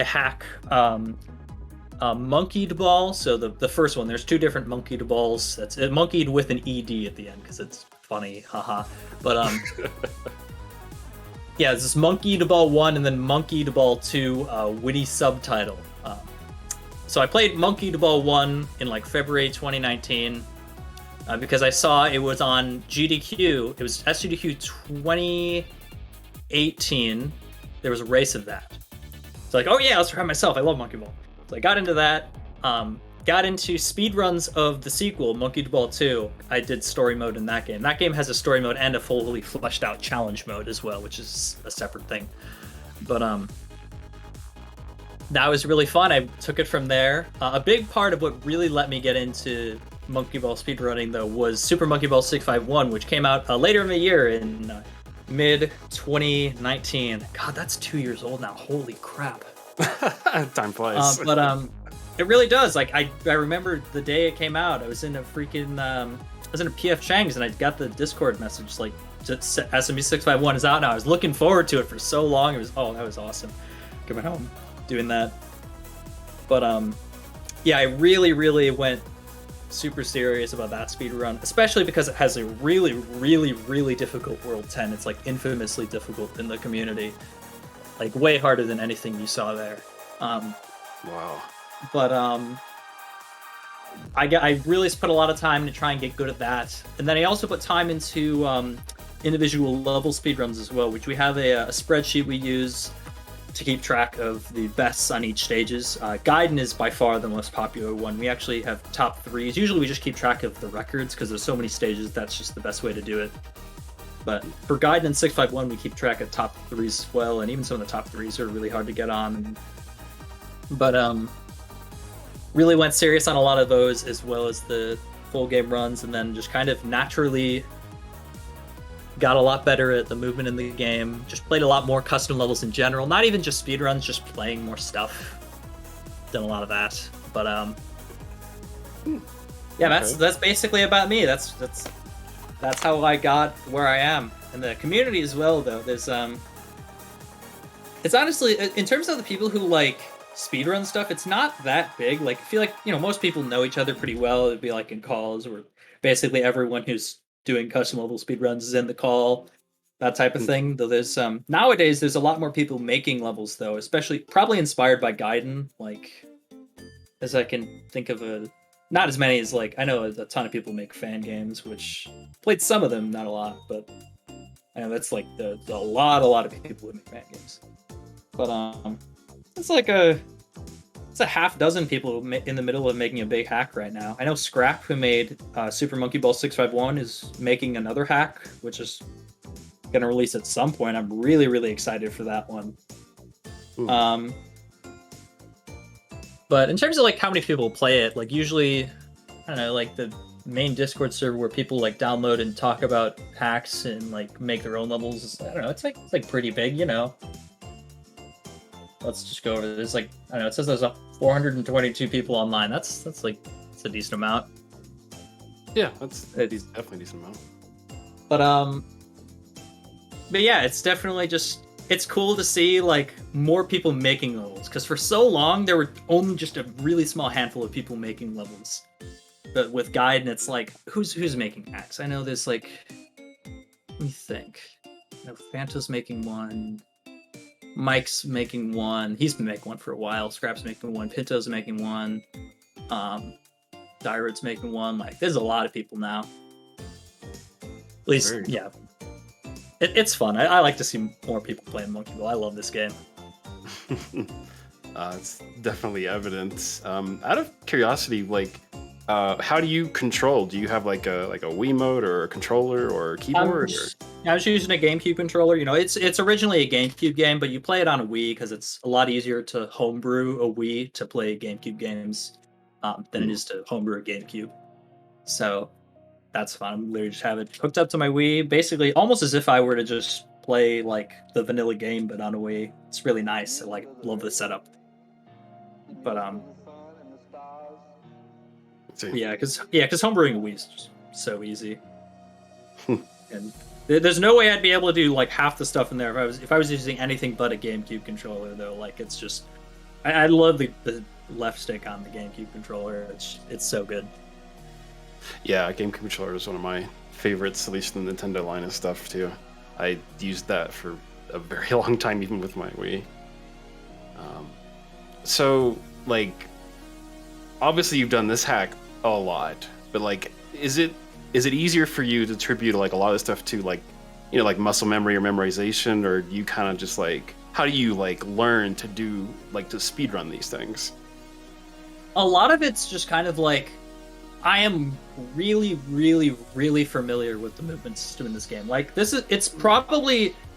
hack monkeyed ball. So the first one, there's 2 different monkeyed balls. That's monkeyed with an ED at the end because it's funny, haha. But yeah, this is monkeyed ball 1 and then monkeyed ball 2 witty subtitle. So I played monkeyed ball 1 in like February 2019. Because I saw it was on GDQ. It was SGDQ 2018. There was a race of that. So like, oh yeah, let's try myself. I love Monkey Ball. So I got into that. Got into speedruns of the sequel, Monkey Ball 2. I did story mode in that game. That game has a story mode and a fully fleshed out challenge mode as well, which is a separate thing. But that was really fun. I took it from there. A big part of what really let me get into Monkey Ball speedrunning though was Super Monkey Ball 651, which came out later in the year in mid 2019. God, that's 2 years old now. Holy crap. Time flies. But it really does. Like I remember the day it came out. I was in a freaking I was in a PF Chang's and I got the Discord message like SMB 651 is out now. I was looking forward to it for so long. It was that was awesome. Coming home doing that. But yeah, I really went super serious about that speedrun, especially because it has a really difficult World 10. It's like infamously difficult in the community, like way harder than anything you saw there. Wow. But I really put a lot of time to try and get good at that, and then I also put time into individual level speedruns as well, which we have a spreadsheet we use to keep track of the bests on each stages. Gaiden is by far the most popular one. We actually have top 3s. Usually we just keep track of the records because there's so many stages. That's just the best way to do it. But for Gaiden and 651, we keep track of top 3s as well, and even some of the top 3s are really hard to get on. But really went serious on a lot of those, as well as the full game runs, and then just kind of naturally got a lot better at the movement in the game. Just played a lot more custom levels in general. Not even just speedruns, just playing more stuff. Done a lot of that. But yeah, Okay. that's basically about me. That's how I got where I am. And the community as well, though. There's It's honestly, in terms of the people who like speedrun stuff, it's not that big. Like, I feel like, most people know each other pretty well. It'd be like in calls where basically everyone who's doing custom level speedruns is in the call, that type of thing. Though there's nowadays there's a lot more people making levels though, especially probably inspired by Gaiden. Like, as I can think of not as many as like I know a ton of people make Fangames, which played some of them, not a lot, but I know that's like the a lot of people who make Fangames. But it's like it's a half dozen people in the middle of making a big hack right now. I know Scrap, who made Super Monkey Ball 651, is making another hack, which is going to release at some point. I'm really, really excited for that one. But in terms of like how many people play it, like usually, I don't know, like the main Discord server where people like download and talk about hacks and like make their own levels. I don't know, it's like pretty big, Let's just go over this. Like, I don't know, it says there's 422 people online. That's a decent amount. Yeah, that's definitely a decent amount. But yeah, it's definitely it's cool to see like more people making levels, because for so long there were only just a really small handful of people making levels. But with Gaiden, it's like who's making hacks? I know there's like, let me think. Fanta's making one. Mike's making one. He's been making one for a while. Scrap's making one. Pinto's making one. Dyrod's making one. Like, there's a lot of people now. At least, yeah. It's fun. I like to see more people playing Monkey Ball. I love this game. It's definitely evident. Out of curiosity, like, how do you control? Do you have like a Wiimote or a controller or a keyboard? I was using a GameCube controller. It's originally a GameCube game, but you play it on a Wii because it's a lot easier to homebrew a Wii to play GameCube games than it is to homebrew a GameCube. So that's fun. I'm literally just have it hooked up to my Wii, basically almost as if I were to just play like the vanilla game, but on a Wii. It's really nice. I love the setup. But yeah, because homebrewing a Wii is just so easy. And there's no way I'd be able to do like half the stuff in there if I was using anything but a GameCube controller though. Like, it's just I love the left stick on the GameCube controller. It's so good. Yeah, GameCube controller is one of my favorites, at least in the Nintendo line of stuff too. I used that for a very long time, even with my Wii. So like, obviously you've done this hack a lot, but like, is it easier for you to attribute like a lot of stuff to like, like muscle memory or memorization, or you kind of just like, how do you like learn to do like to speedrun these things? A lot of it's just kind of like, I am really, really, really familiar with the movement system in this game. Like,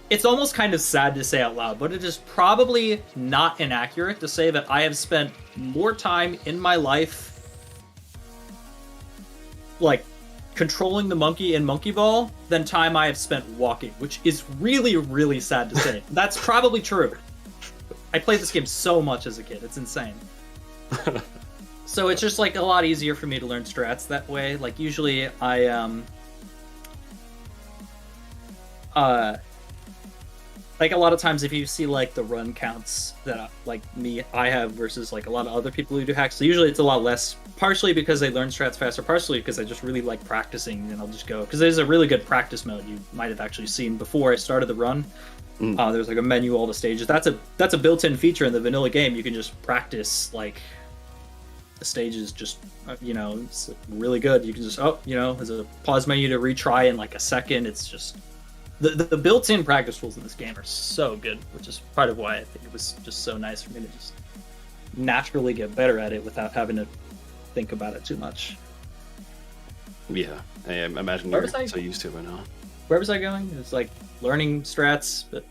it's almost kind of sad to say out loud, but it is probably not inaccurate to say that I have spent more time in my life like controlling the monkey in Monkey Ball than time I have spent walking, which is really, really sad to say. That's probably true. I played this game so much as a kid. It's insane. So it's just like a lot easier for me to learn strats that way. Like, usually I like a lot of times if you see like the run counts that I have versus like a lot of other people who do hacks, so usually it's a lot less, partially because they learn strats faster, partially because I just really like practicing, and I'll just go, because there's a really good practice mode you might have actually seen before I started the run. There's like a menu, all the stages. That's a built-in feature in the vanilla game. You can just practice like the stages, just it's really good. You can just there's a pause menu to retry in like a second. It's just the built-in practice rules in this game are so good, which is part of why I think it was just so nice for me to just naturally get better at it without having to think about it too much. Yeah, I imagine you're so used to it by now. Where was I going? It's like learning strats, but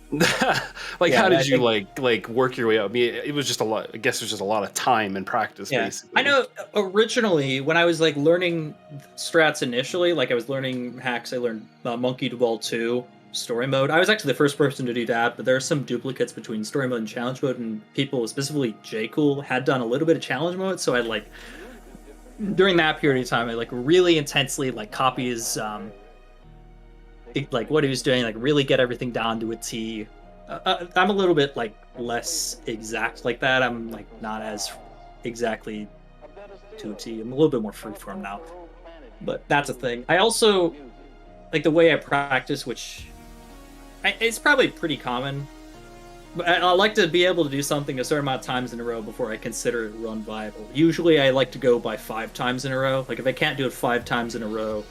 like, how did you like work your way up? I mean, it was just a lot. I guess it was just a lot of time and practice. Yeah. Basically. I know. Originally, when I was like learning strats initially, like I was learning hacks. I learned Monkey Ball 2 story mode. I was actually the first person to do that, but there are some duplicates between story mode and challenge mode, and people, specifically J Cool, had done a little bit of challenge mode. So I like during that period of time, I like really intensely like copy his like what he was doing, like really get everything down to a T, I'm a little bit like less exact like that. I'm like not as exactly to a T. I'm a little bit more freeform now, but that's a thing. I also like the way I practice, which it's probably pretty common. But I like to be able to do something a certain amount of times in a row before I consider it run viable. Usually, I like to go by 5 times in a row. Like if I can't do it 5 times in a row,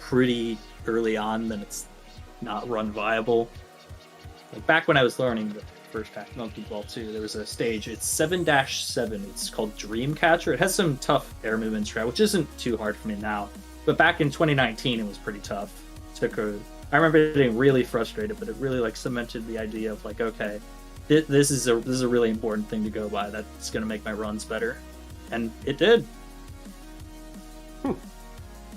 pretty early on, then it's not run viable. Like back when I was learning the first pack Monkey Ball 2, there was a stage. It's 7-7. It's called Dreamcatcher. It has some tough air movements, which isn't too hard for me now. But back in 2019, it was pretty tough. I remember getting really frustrated, but it really like cemented the idea of like, okay, this is a really important thing to go by. That's going to make my runs better, and it did.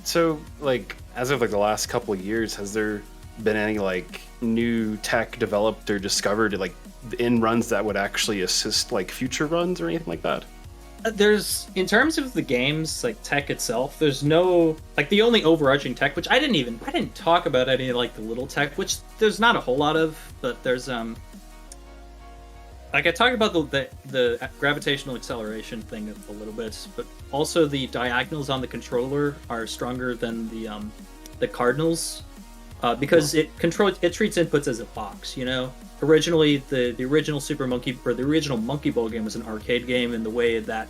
So, like, as of like the last couple of years, has there been any like new tech developed or discovered like in runs that would actually assist like future runs or anything like that? There's, in terms of the game's like tech itself, there's no like the only overarching tech, which I didn't talk about any like the little tech, which there's not a whole lot of, but there's like I talked about the gravitational acceleration thing a little bit, but also the diagonals on the controller are stronger than the cardinals, because it treats inputs as a box, you know. Originally, the original the original Monkey Ball game was an arcade game, and the way that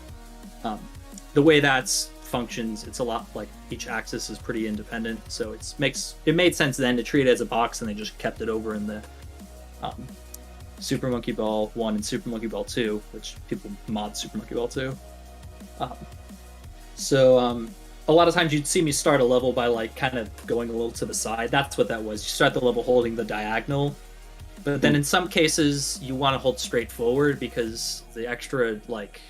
functions, it's a lot like each axis is pretty independent. So it made sense then to treat it as a box, and they just kept it over in the Super Monkey Ball 1 and Super Monkey Ball 2, which people mod Super Monkey Ball 2. A lot of times you'd see me start a level by like kind of going a little to the side. That's what that was. You start the level holding the diagonal. But then in some cases, you want to hold straight forward because the extra, like,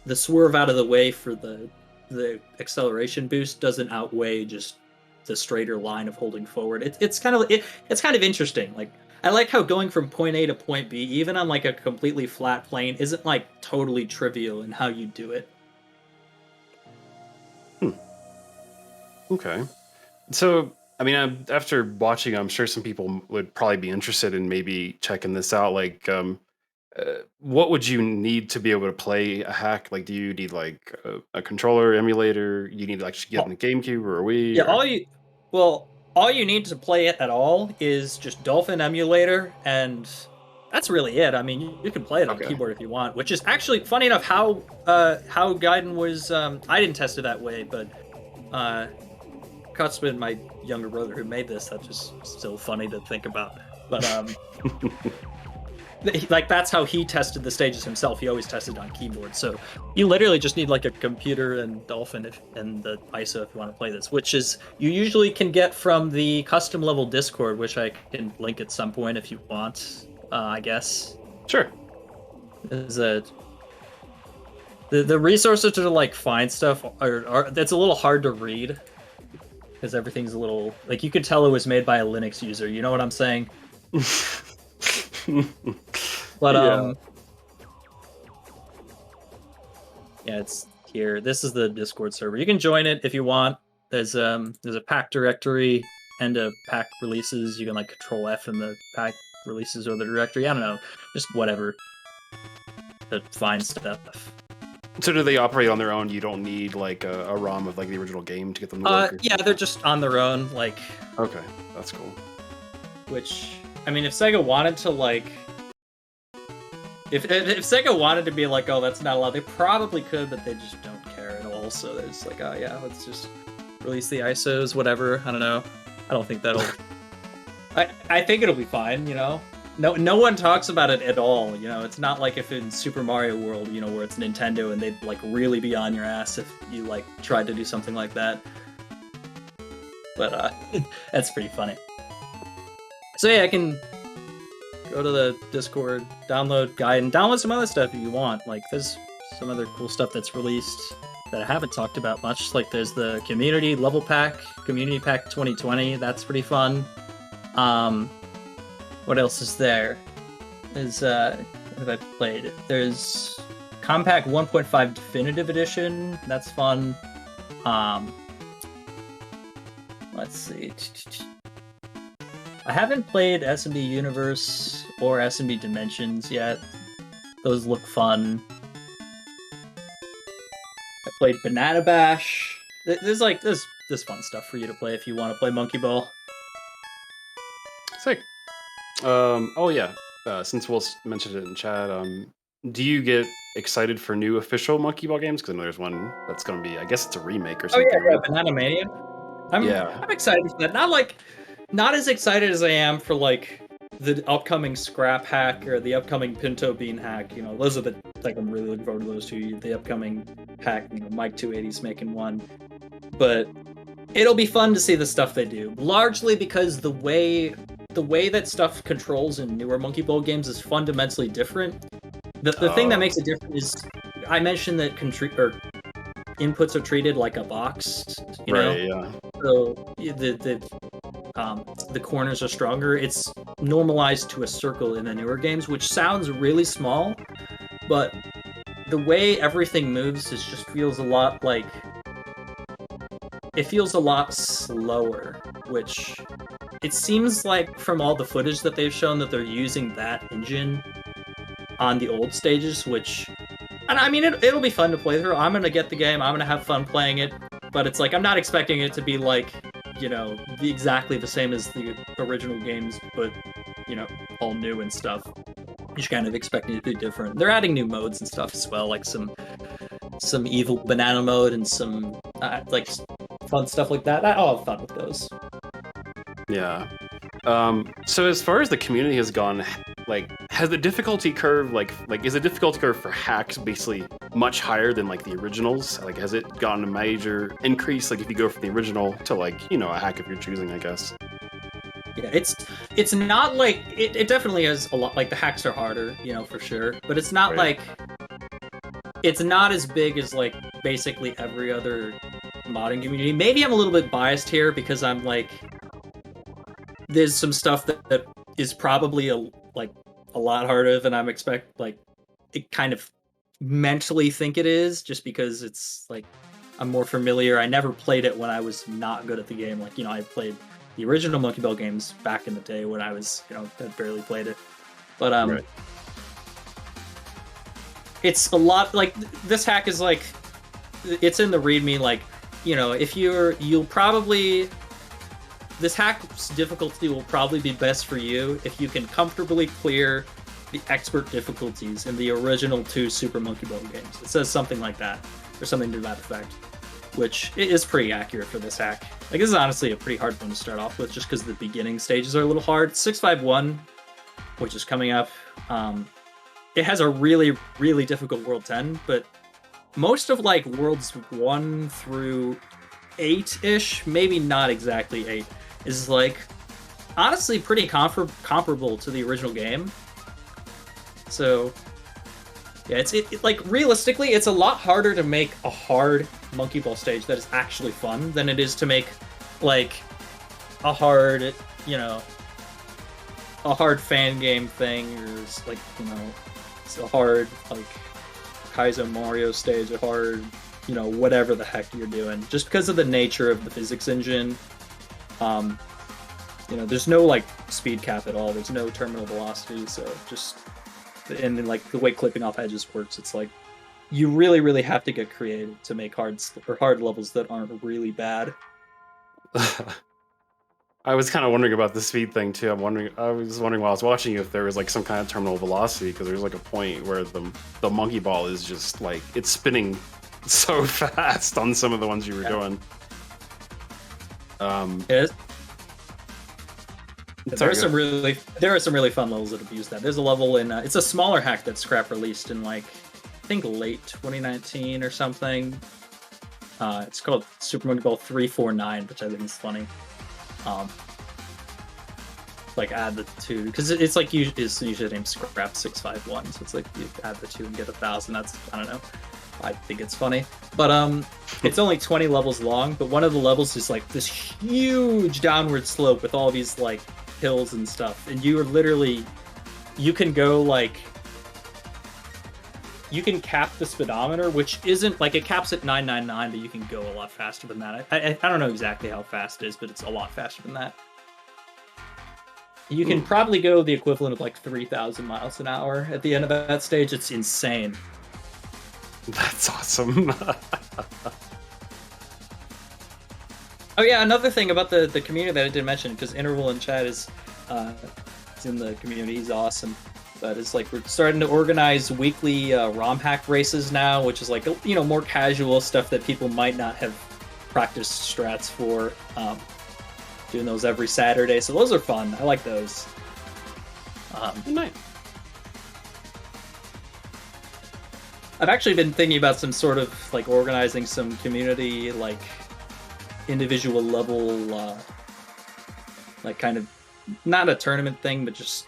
the swerve out of the way for the acceleration boost doesn't outweigh just the straighter line of holding forward. It's kind of interesting. Like, I like how going from point A to point B, even on like a completely flat plane, isn't like totally trivial in how you do it. Okay. So, I mean, after watching, I'm sure some people would probably be interested in maybe checking this out. Like, what would you need to be able to play a hack? Like, do you need like a controller emulator? You need to actually get in the GameCube or a Wii? Yeah, all you need to play it at all is just Dolphin emulator, and that's really it. I mean, you can play it on keyboard if you want, which is actually funny enough how Gaiden was. I didn't test it that way, but Cutsman, my younger brother who made this, that's just still funny to think about. But like that's how he tested the stages himself. He always tested on keyboard. So you literally just need like a computer and Dolphin and the ISO if you want to play this, which is you usually can get from the custom level Discord, which I can link at some point if you want. I guess. Sure. The resources to like find stuff are that's a little hard to read. Because everything's a little like you could tell it was made by a Linux user. You know what I'm saying? But yeah, it's here. This is the Discord server. You can join it if you want. There's a pack directory and a pack releases. You can like Control F in the pack releases or the directory. I don't know, just whatever to find stuff. So do they operate on their own? You don't need like a ROM of like the original game to get them to work? Yeah, they're just on their own. Like, okay, that's cool. Which, I mean, if Sega wanted to like, if Sega wanted to be like, oh, that's not allowed, they probably could, but they just don't care at all. So they're just like, oh yeah, let's just release the ISOs, whatever. I don't know. I don't think that'll. I think it'll be fine. You know. No one talks about it at all, you know. It's not like if in Super Mario World, you know, where it's Nintendo and they'd like really be on your ass if you like tried to do something like that. But that's pretty funny. So yeah, I can go to the Discord, download Gaiden, download some other stuff if you want. Like there's some other cool stuff that's released that I haven't talked about much. Like there's the Community Level Pack, Community Pack 2020. That's pretty fun. What else is there? What have I played? There's Compact 1.5 Definitive Edition. That's fun. Let's see. I haven't played SMB Universe or SMB Dimensions yet. Those look fun. I played Banana Bash. There's fun stuff for you to play if you want to play Monkey Ball. Sick. Oh yeah. Since Will mentioned it in chat, do you get excited for new official Monkey Ball games? Because I know there's one that's going to be, I guess it's a remake or something. Oh yeah, Banana Mania. I'm excited for that. Not as excited as I am for like the upcoming Scrap hack or the upcoming Pinto Bean hack. You know, those are I'm really looking forward to those two. The upcoming hack, Mike 280's making one, but it'll be fun to see the stuff they do. Largely because the way that stuff controls in newer Monkey Ball games is fundamentally different. The thing that makes it different is I mentioned that inputs are treated like a box, you know? Yeah. So the corners are stronger. It's normalized to a circle in the newer games, which sounds really small, but the way everything moves just feels a lot slower, which it seems like from all the footage that they've shown that they're using that engine on the old stages, and I mean, it'll be fun to play through. I'm gonna get the game. I'm gonna have fun playing it. But it's like I'm not expecting it to be like, exactly the same as the original games, but all new and stuff. You're just kind of expecting it to be different. They're adding new modes and stuff as well, like some evil banana mode and some like fun stuff like that. I'll have fun with those. Yeah. So as far as the community has gone, has the difficulty curve is the difficulty curve for hacks basically much higher than like the originals? Like, has it gotten a major increase? Like, if you go from the original to a hack if you're choosing, I guess. Yeah, it's not like it definitely is a lot. Like, the hacks are harder, for sure, but it's not like it's not as big as like basically every other modding community. Maybe I'm a little bit biased here because I'm like, there's some stuff that is probably a lot harder than I'm it kind of mentally think it is, just because it's like I'm more familiar. I never played it when I was not good at the game. Like, I played the original Monkey Ball games back in the day when I was, had barely played it. But right. It's a lot like this hack is like, it's in the README, you'll probably, this hack's difficulty will probably be best for you if you can comfortably clear the expert difficulties in the original 2 Super Monkey Ball games. It says something like that, or something to that effect, which is pretty accurate for this hack. Like, this is honestly a pretty hard one to start off with, just because the beginning stages are a little hard. 651, which is coming up, it has a really, really difficult World 10, but most of Worlds 1 through 8-ish, maybe not exactly 8, is honestly pretty comparable to the original game. So yeah, it's realistically, it's a lot harder to make a hard Monkey Ball stage that is actually fun than it is to make a hard, a hard Fangame thing, or it's a hard Kaizo Mario stage, a hard, whatever the heck you're doing, just because of the nature of the physics engine. There's no speed cap at all. There's no terminal velocity, so and then the way clipping off edges works, it's you really, really have to get creative to make hard levels that aren't really bad. I was kind of wondering about the speed thing too. I was wondering while I was watching you if there was some kind of terminal velocity, because there's a point where the monkey ball is just it's spinning so fast on some of the ones you were doing. There are some really fun levels that abuse that. There's a level in it's a smaller hack that Scrap released in I think late 2019 or something. It's called Super Monkey Ball 349, which I think is funny. Add the 2, because it's usually named Scrap 651, so it's you add the 2 and get 1,000. That's, I don't know, I think it's funny, but it's only 20 levels long, but one of the levels is this huge downward slope with all these hills and stuff, and you are literally, you can go you can cap the speedometer, which isn't it caps at 999, but you can go a lot faster than that. I don't know exactly how fast it is, but it's a lot faster than that. You can probably go the equivalent of like 3,000 miles an hour at the end of that stage. It's insane. That's awesome. Oh yeah, another thing about the community that I didn't mention, because Interval in chat is in the community. He's awesome. But it's like we're starting to organize weekly ROM hack races now, which is like, you know, more casual stuff that people might not have practiced strats for. Doing those every Saturday, so those are fun. I like those. Nice. I've actually been thinking about some sort of like organizing some community, like individual level, like kind of not a tournament thing, but just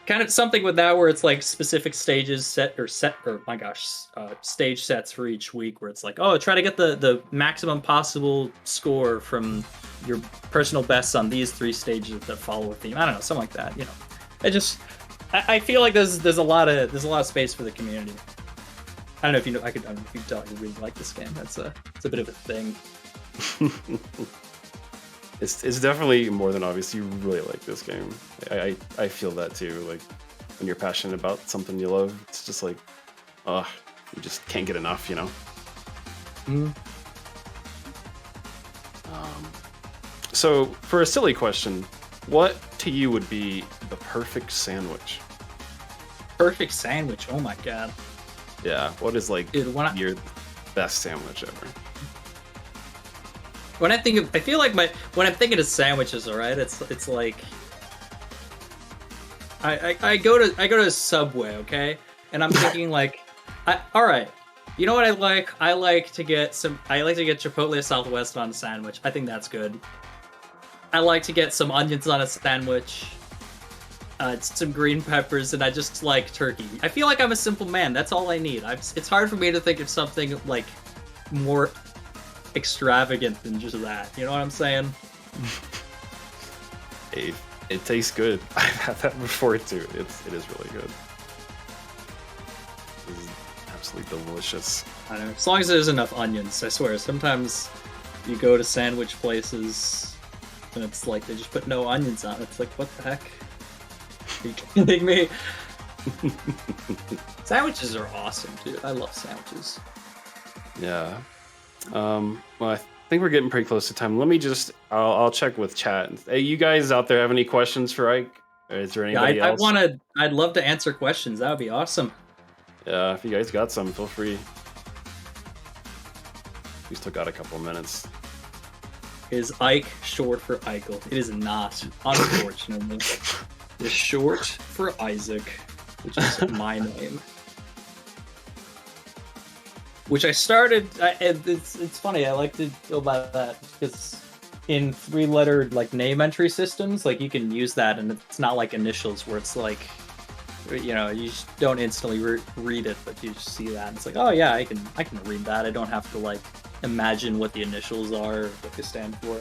kind of something with that where it's like specific stages stage sets for each week, where it's like, oh, try to get the maximum possible score from your personal bests on these 3 stages that follow a theme. I don't know, something like that. You know, I feel like there's a lot of space for the community. I don't know if you know. I don't know if you can tell you really like this game. It's a bit of a thing. It's definitely more than obvious. You really like this game. I feel that too. Like when you're passionate about something you love, it's just like, you just can't get enough, you know. So for a silly question, what to you would be the perfect sandwich? Perfect sandwich. Oh my god. Yeah. What is like your best sandwich ever? When I feel like when I'm thinking of sandwiches, all right, it's like I go to Subway, okay, and I'm thinking like, all right, you know what I like? I like to get Chipotle Southwest on a sandwich. I think that's good. I like to get some onions on a sandwich, some green peppers, and I just like turkey. I feel like I'm a simple man. That's all I need. It's hard for me to think of something like more extravagant than just that. You know what I'm saying? It tastes good. I've had that before too. It is really good. It is absolutely delicious. I don't know. As long as there's enough onions, I swear. Sometimes you go to sandwich places and it's like they just put no onions on it. It's like, what the heck? Are you kidding me? Sandwiches are awesome, dude. I love sandwiches. Yeah. Well, I think we're getting pretty close to time. Let me just, I'll check with chat. Hey, you guys out there have any questions for Ike? Or is there anybody else? I'd love to answer questions. That would be awesome. Yeah, if you guys got some, feel free. We still got a couple of minutes. Is Ike short for Eichel? It is not, unfortunately. It's short for Isaac, which is my name. Which I started, it's funny, I like to go by that, because in 3-letter like name entry systems, like you can use that, and it's not like initials where it's like, you know, you just don't instantly read it, but you just see that, and it's like, oh yeah, I can read that. I don't have to like imagine what the initials are, or what they stand for.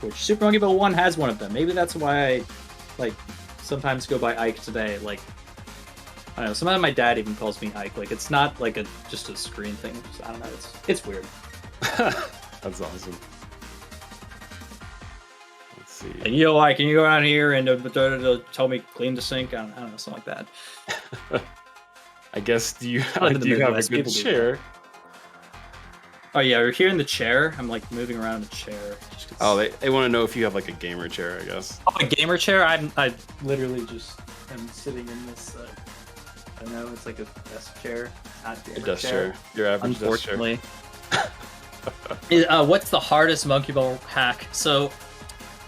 Which Super Monkey Ball 1 has one of them. Maybe that's why I like sometimes go by Ike today. Like, I don't know, sometimes my dad even calls me Ike. Like, it's not like just a screen thing. I don't know, it's weird. That's awesome. Let's see. And yo, Ike, can you go around here and tell me clean the sink? I don't know, something like that. I guess, do you have a good chair? Oh yeah, we're here in the chair. I'm like moving around the chair. Oh, they want to know if you have like a gamer chair, I guess. Oh, a gamer chair? I literally just am sitting in this. I don't know. It's like a desk chair. Not a desk chair. Your average unfortunately. desk chair. What's the hardest Monkey Ball hack? So,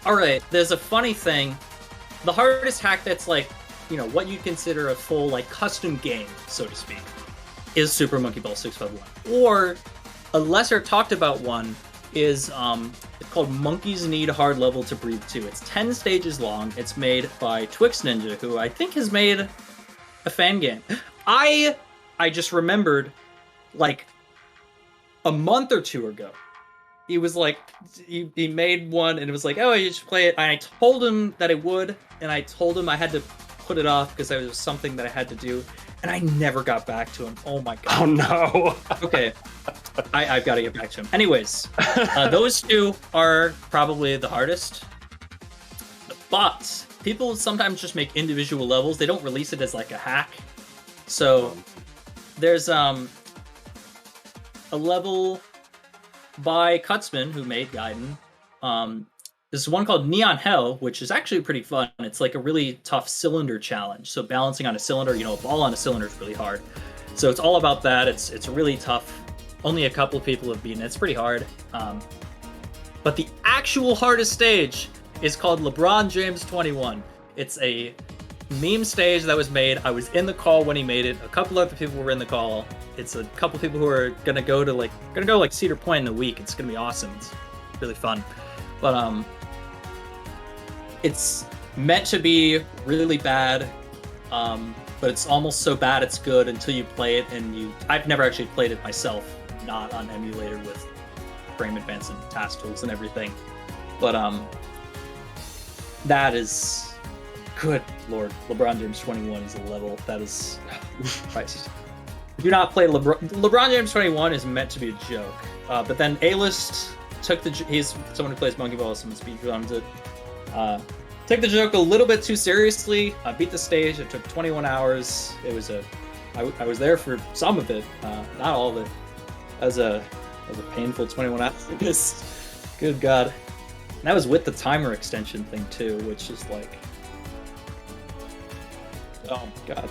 all right. There's a funny thing. The hardest hack that's like, you know, what you'd consider a full like custom game, so to speak, is Super Monkey Ball 651. Or a lesser talked about one is it's called Monkeys Need Hard Level to Breathe 2. It's 10 stages long. It's made by Twix Ninja, who I think has made a fan game. I just remembered, like, a month or two ago, he was like, he made one, and it was like, oh, you should play it. And I told him that I would, and I told him I had to put it off because it was something that I had to do, and I never got back to him. Oh my god. Oh no. Okay, I've got to get back to him. Anyways, those two are probably the hardest. But people sometimes just make individual levels. They don't release it as like a hack. So there's a level by Kutzman, who made Gaiden. There's one called Neon Hell, which is actually pretty fun. It's like a really tough cylinder challenge. So balancing on a cylinder, a ball on a cylinder is really hard. So it's all about that. It's really tough. Only a couple of people have beaten it. It's pretty hard. But the actual hardest stage is called LeBron James 21. It's a meme stage that was made. I was in the call when he made it. A couple other people were in the call. It's a couple people who are gonna go Cedar Point in a week. It's gonna be awesome. It's really fun. But it's meant to be really bad. But it's almost so bad it's good until you play it, and I've never actually played it myself, not on emulator with frame advance and task tools and everything. But that is, good lord, LeBron James 21 is a level that is Christ. Do not play LeBron James 21 is meant to be a joke. But then A-List he's someone who plays Monkey Ball, someone speedruns it. Took the joke a little bit too seriously. I beat the stage. It took 21 hours. It was I was there for some of it, not all of it. That was a painful 21 hours. Good God. And that was with the timer extension thing too, which is like, oh my God.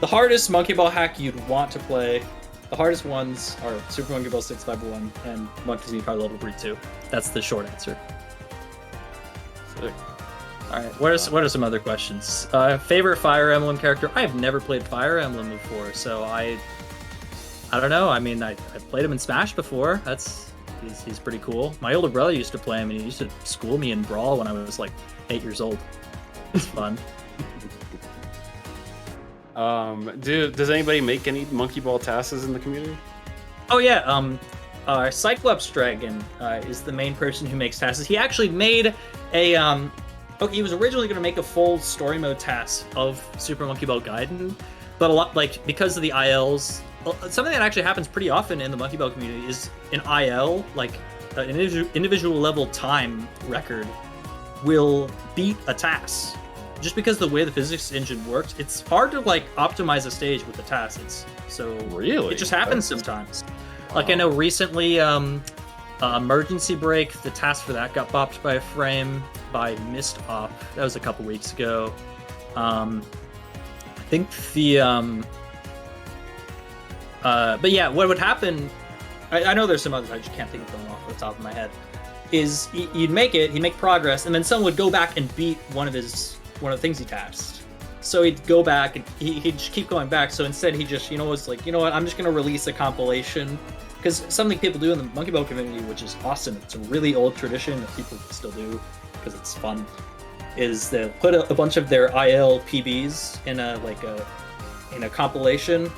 The hardest Monkey Ball hack you'd want to play, the hardest ones are Super Monkey Ball 651 and Monkey Z Card Level 3-2. That's the short answer. Sick. All right, what are some other questions? Favorite Fire Emblem character? I have never played Fire Emblem before, so I don't know. I mean, I played him in Smash before. He's pretty cool. My older brother used to play him, and he used to school me in Brawl when I was like 8 years old. It's fun. Does anybody make any Monkey Ball tasks in the community? Oh yeah, Cyclops Dragon is the main person who makes tasks. He actually made a he was originally going to make a full story mode task of Super Monkey Ball Gaiden, but because of the ILs, something that actually happens pretty often in the Monkey Ball community is an IL, an individual level time record, will beat a task. Just because the way the physics engine works, it's hard to optimize a stage with the tasks. So really, it just happens sometimes. Wow. I know recently, Emergency Break, the task for that got bopped by a frame by Mist Op. That was a couple weeks ago. I think but yeah, what would happen, I know there's some others, I just can't think of them off the top of my head, is he'd make progress, and then someone would go back and beat one of the things he tasked. So he'd go back and he'd just keep going back. So instead he just, was like, I'm just going to release a compilation. Because something people do in the Monkey Ball community, which is awesome, it's a really old tradition that people still do because it's fun, is they'll put a bunch of their IL PBs in a compilation,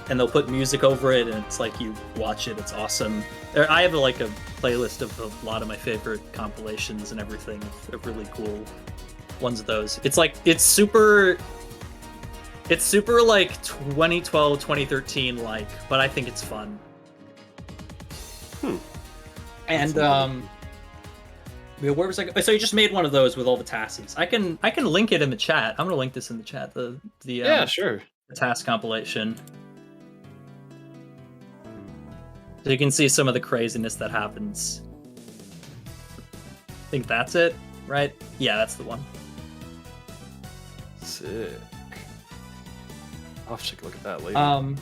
and they'll put music over it, and it's like you watch it, it's awesome. I have a playlist of a lot of my favorite compilations and everything, of really cool ones of those. It's super 2012, 2013 but I think it's fun. And where was I? So you just made one of those with all the tasks. I can link it in the chat. I'm gonna link this in the chat. Yeah, sure. The task compilation, so you can see some of the craziness that happens. I think that's it, right? Yeah, that's the one. Sick. I'll have to take a look at that later.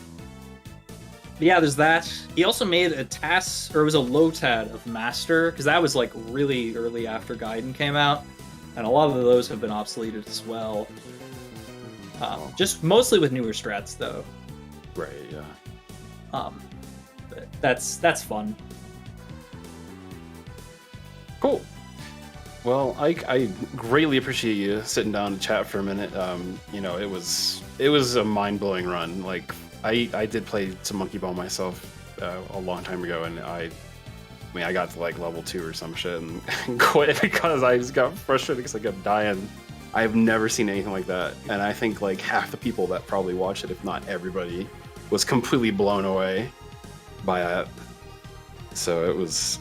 Yeah, there's that. He also made a task, or it was a Lotad of Master, because that was really early after Gaiden came out, and a lot of those have been obsoleted as well. Just mostly with newer strats, though. Right. Yeah. But that's fun. Cool. Well, I greatly appreciate you sitting down to chat for a minute. It was a mind-blowing run. I did play some Monkey Ball myself a long time ago, and I got to level 2 or some shit and quit because I just got frustrated because I kept dying. I've never seen anything like that, and I think half the people that probably watched it, if not everybody, was completely blown away by it. So it was,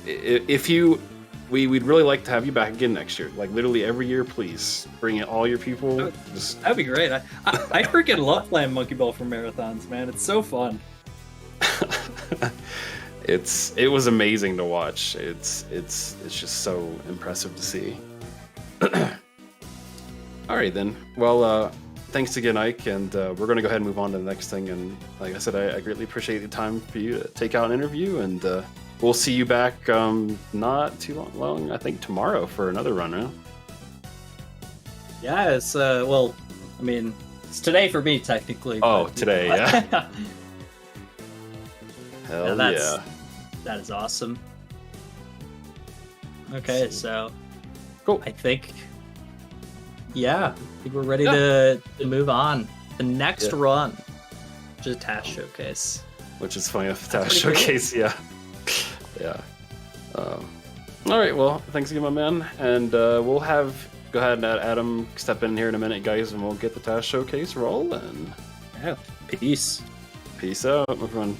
if you we'd really like to have you back again next year. Like literally every year, please bring in all your people. That'd be great. I freaking love playing Monkey Ball for marathons, man. It's so fun. It was amazing to watch. It's just so impressive to see. All right then. Well, thanks again, Ike, and we're gonna go ahead and move on to the next thing. And like I said, I greatly appreciate the time for you to take out an interview, and we'll see you back not too long. I think tomorrow for another run, right? Yeah, it's well, I mean, it's today for me technically. Oh, but, today, yeah. Hell yeah. That is awesome. Okay, so cool. I think we're ready to move on. The next run, which is Task Showcase. Which is funny enough, Task Showcase, yeah. Yeah. All right, well, thanks again, my man. And we'll go ahead and Adam step in here in a minute, guys, and we'll get the Task Showcase rolling. Yeah, peace. Peace out, my friend.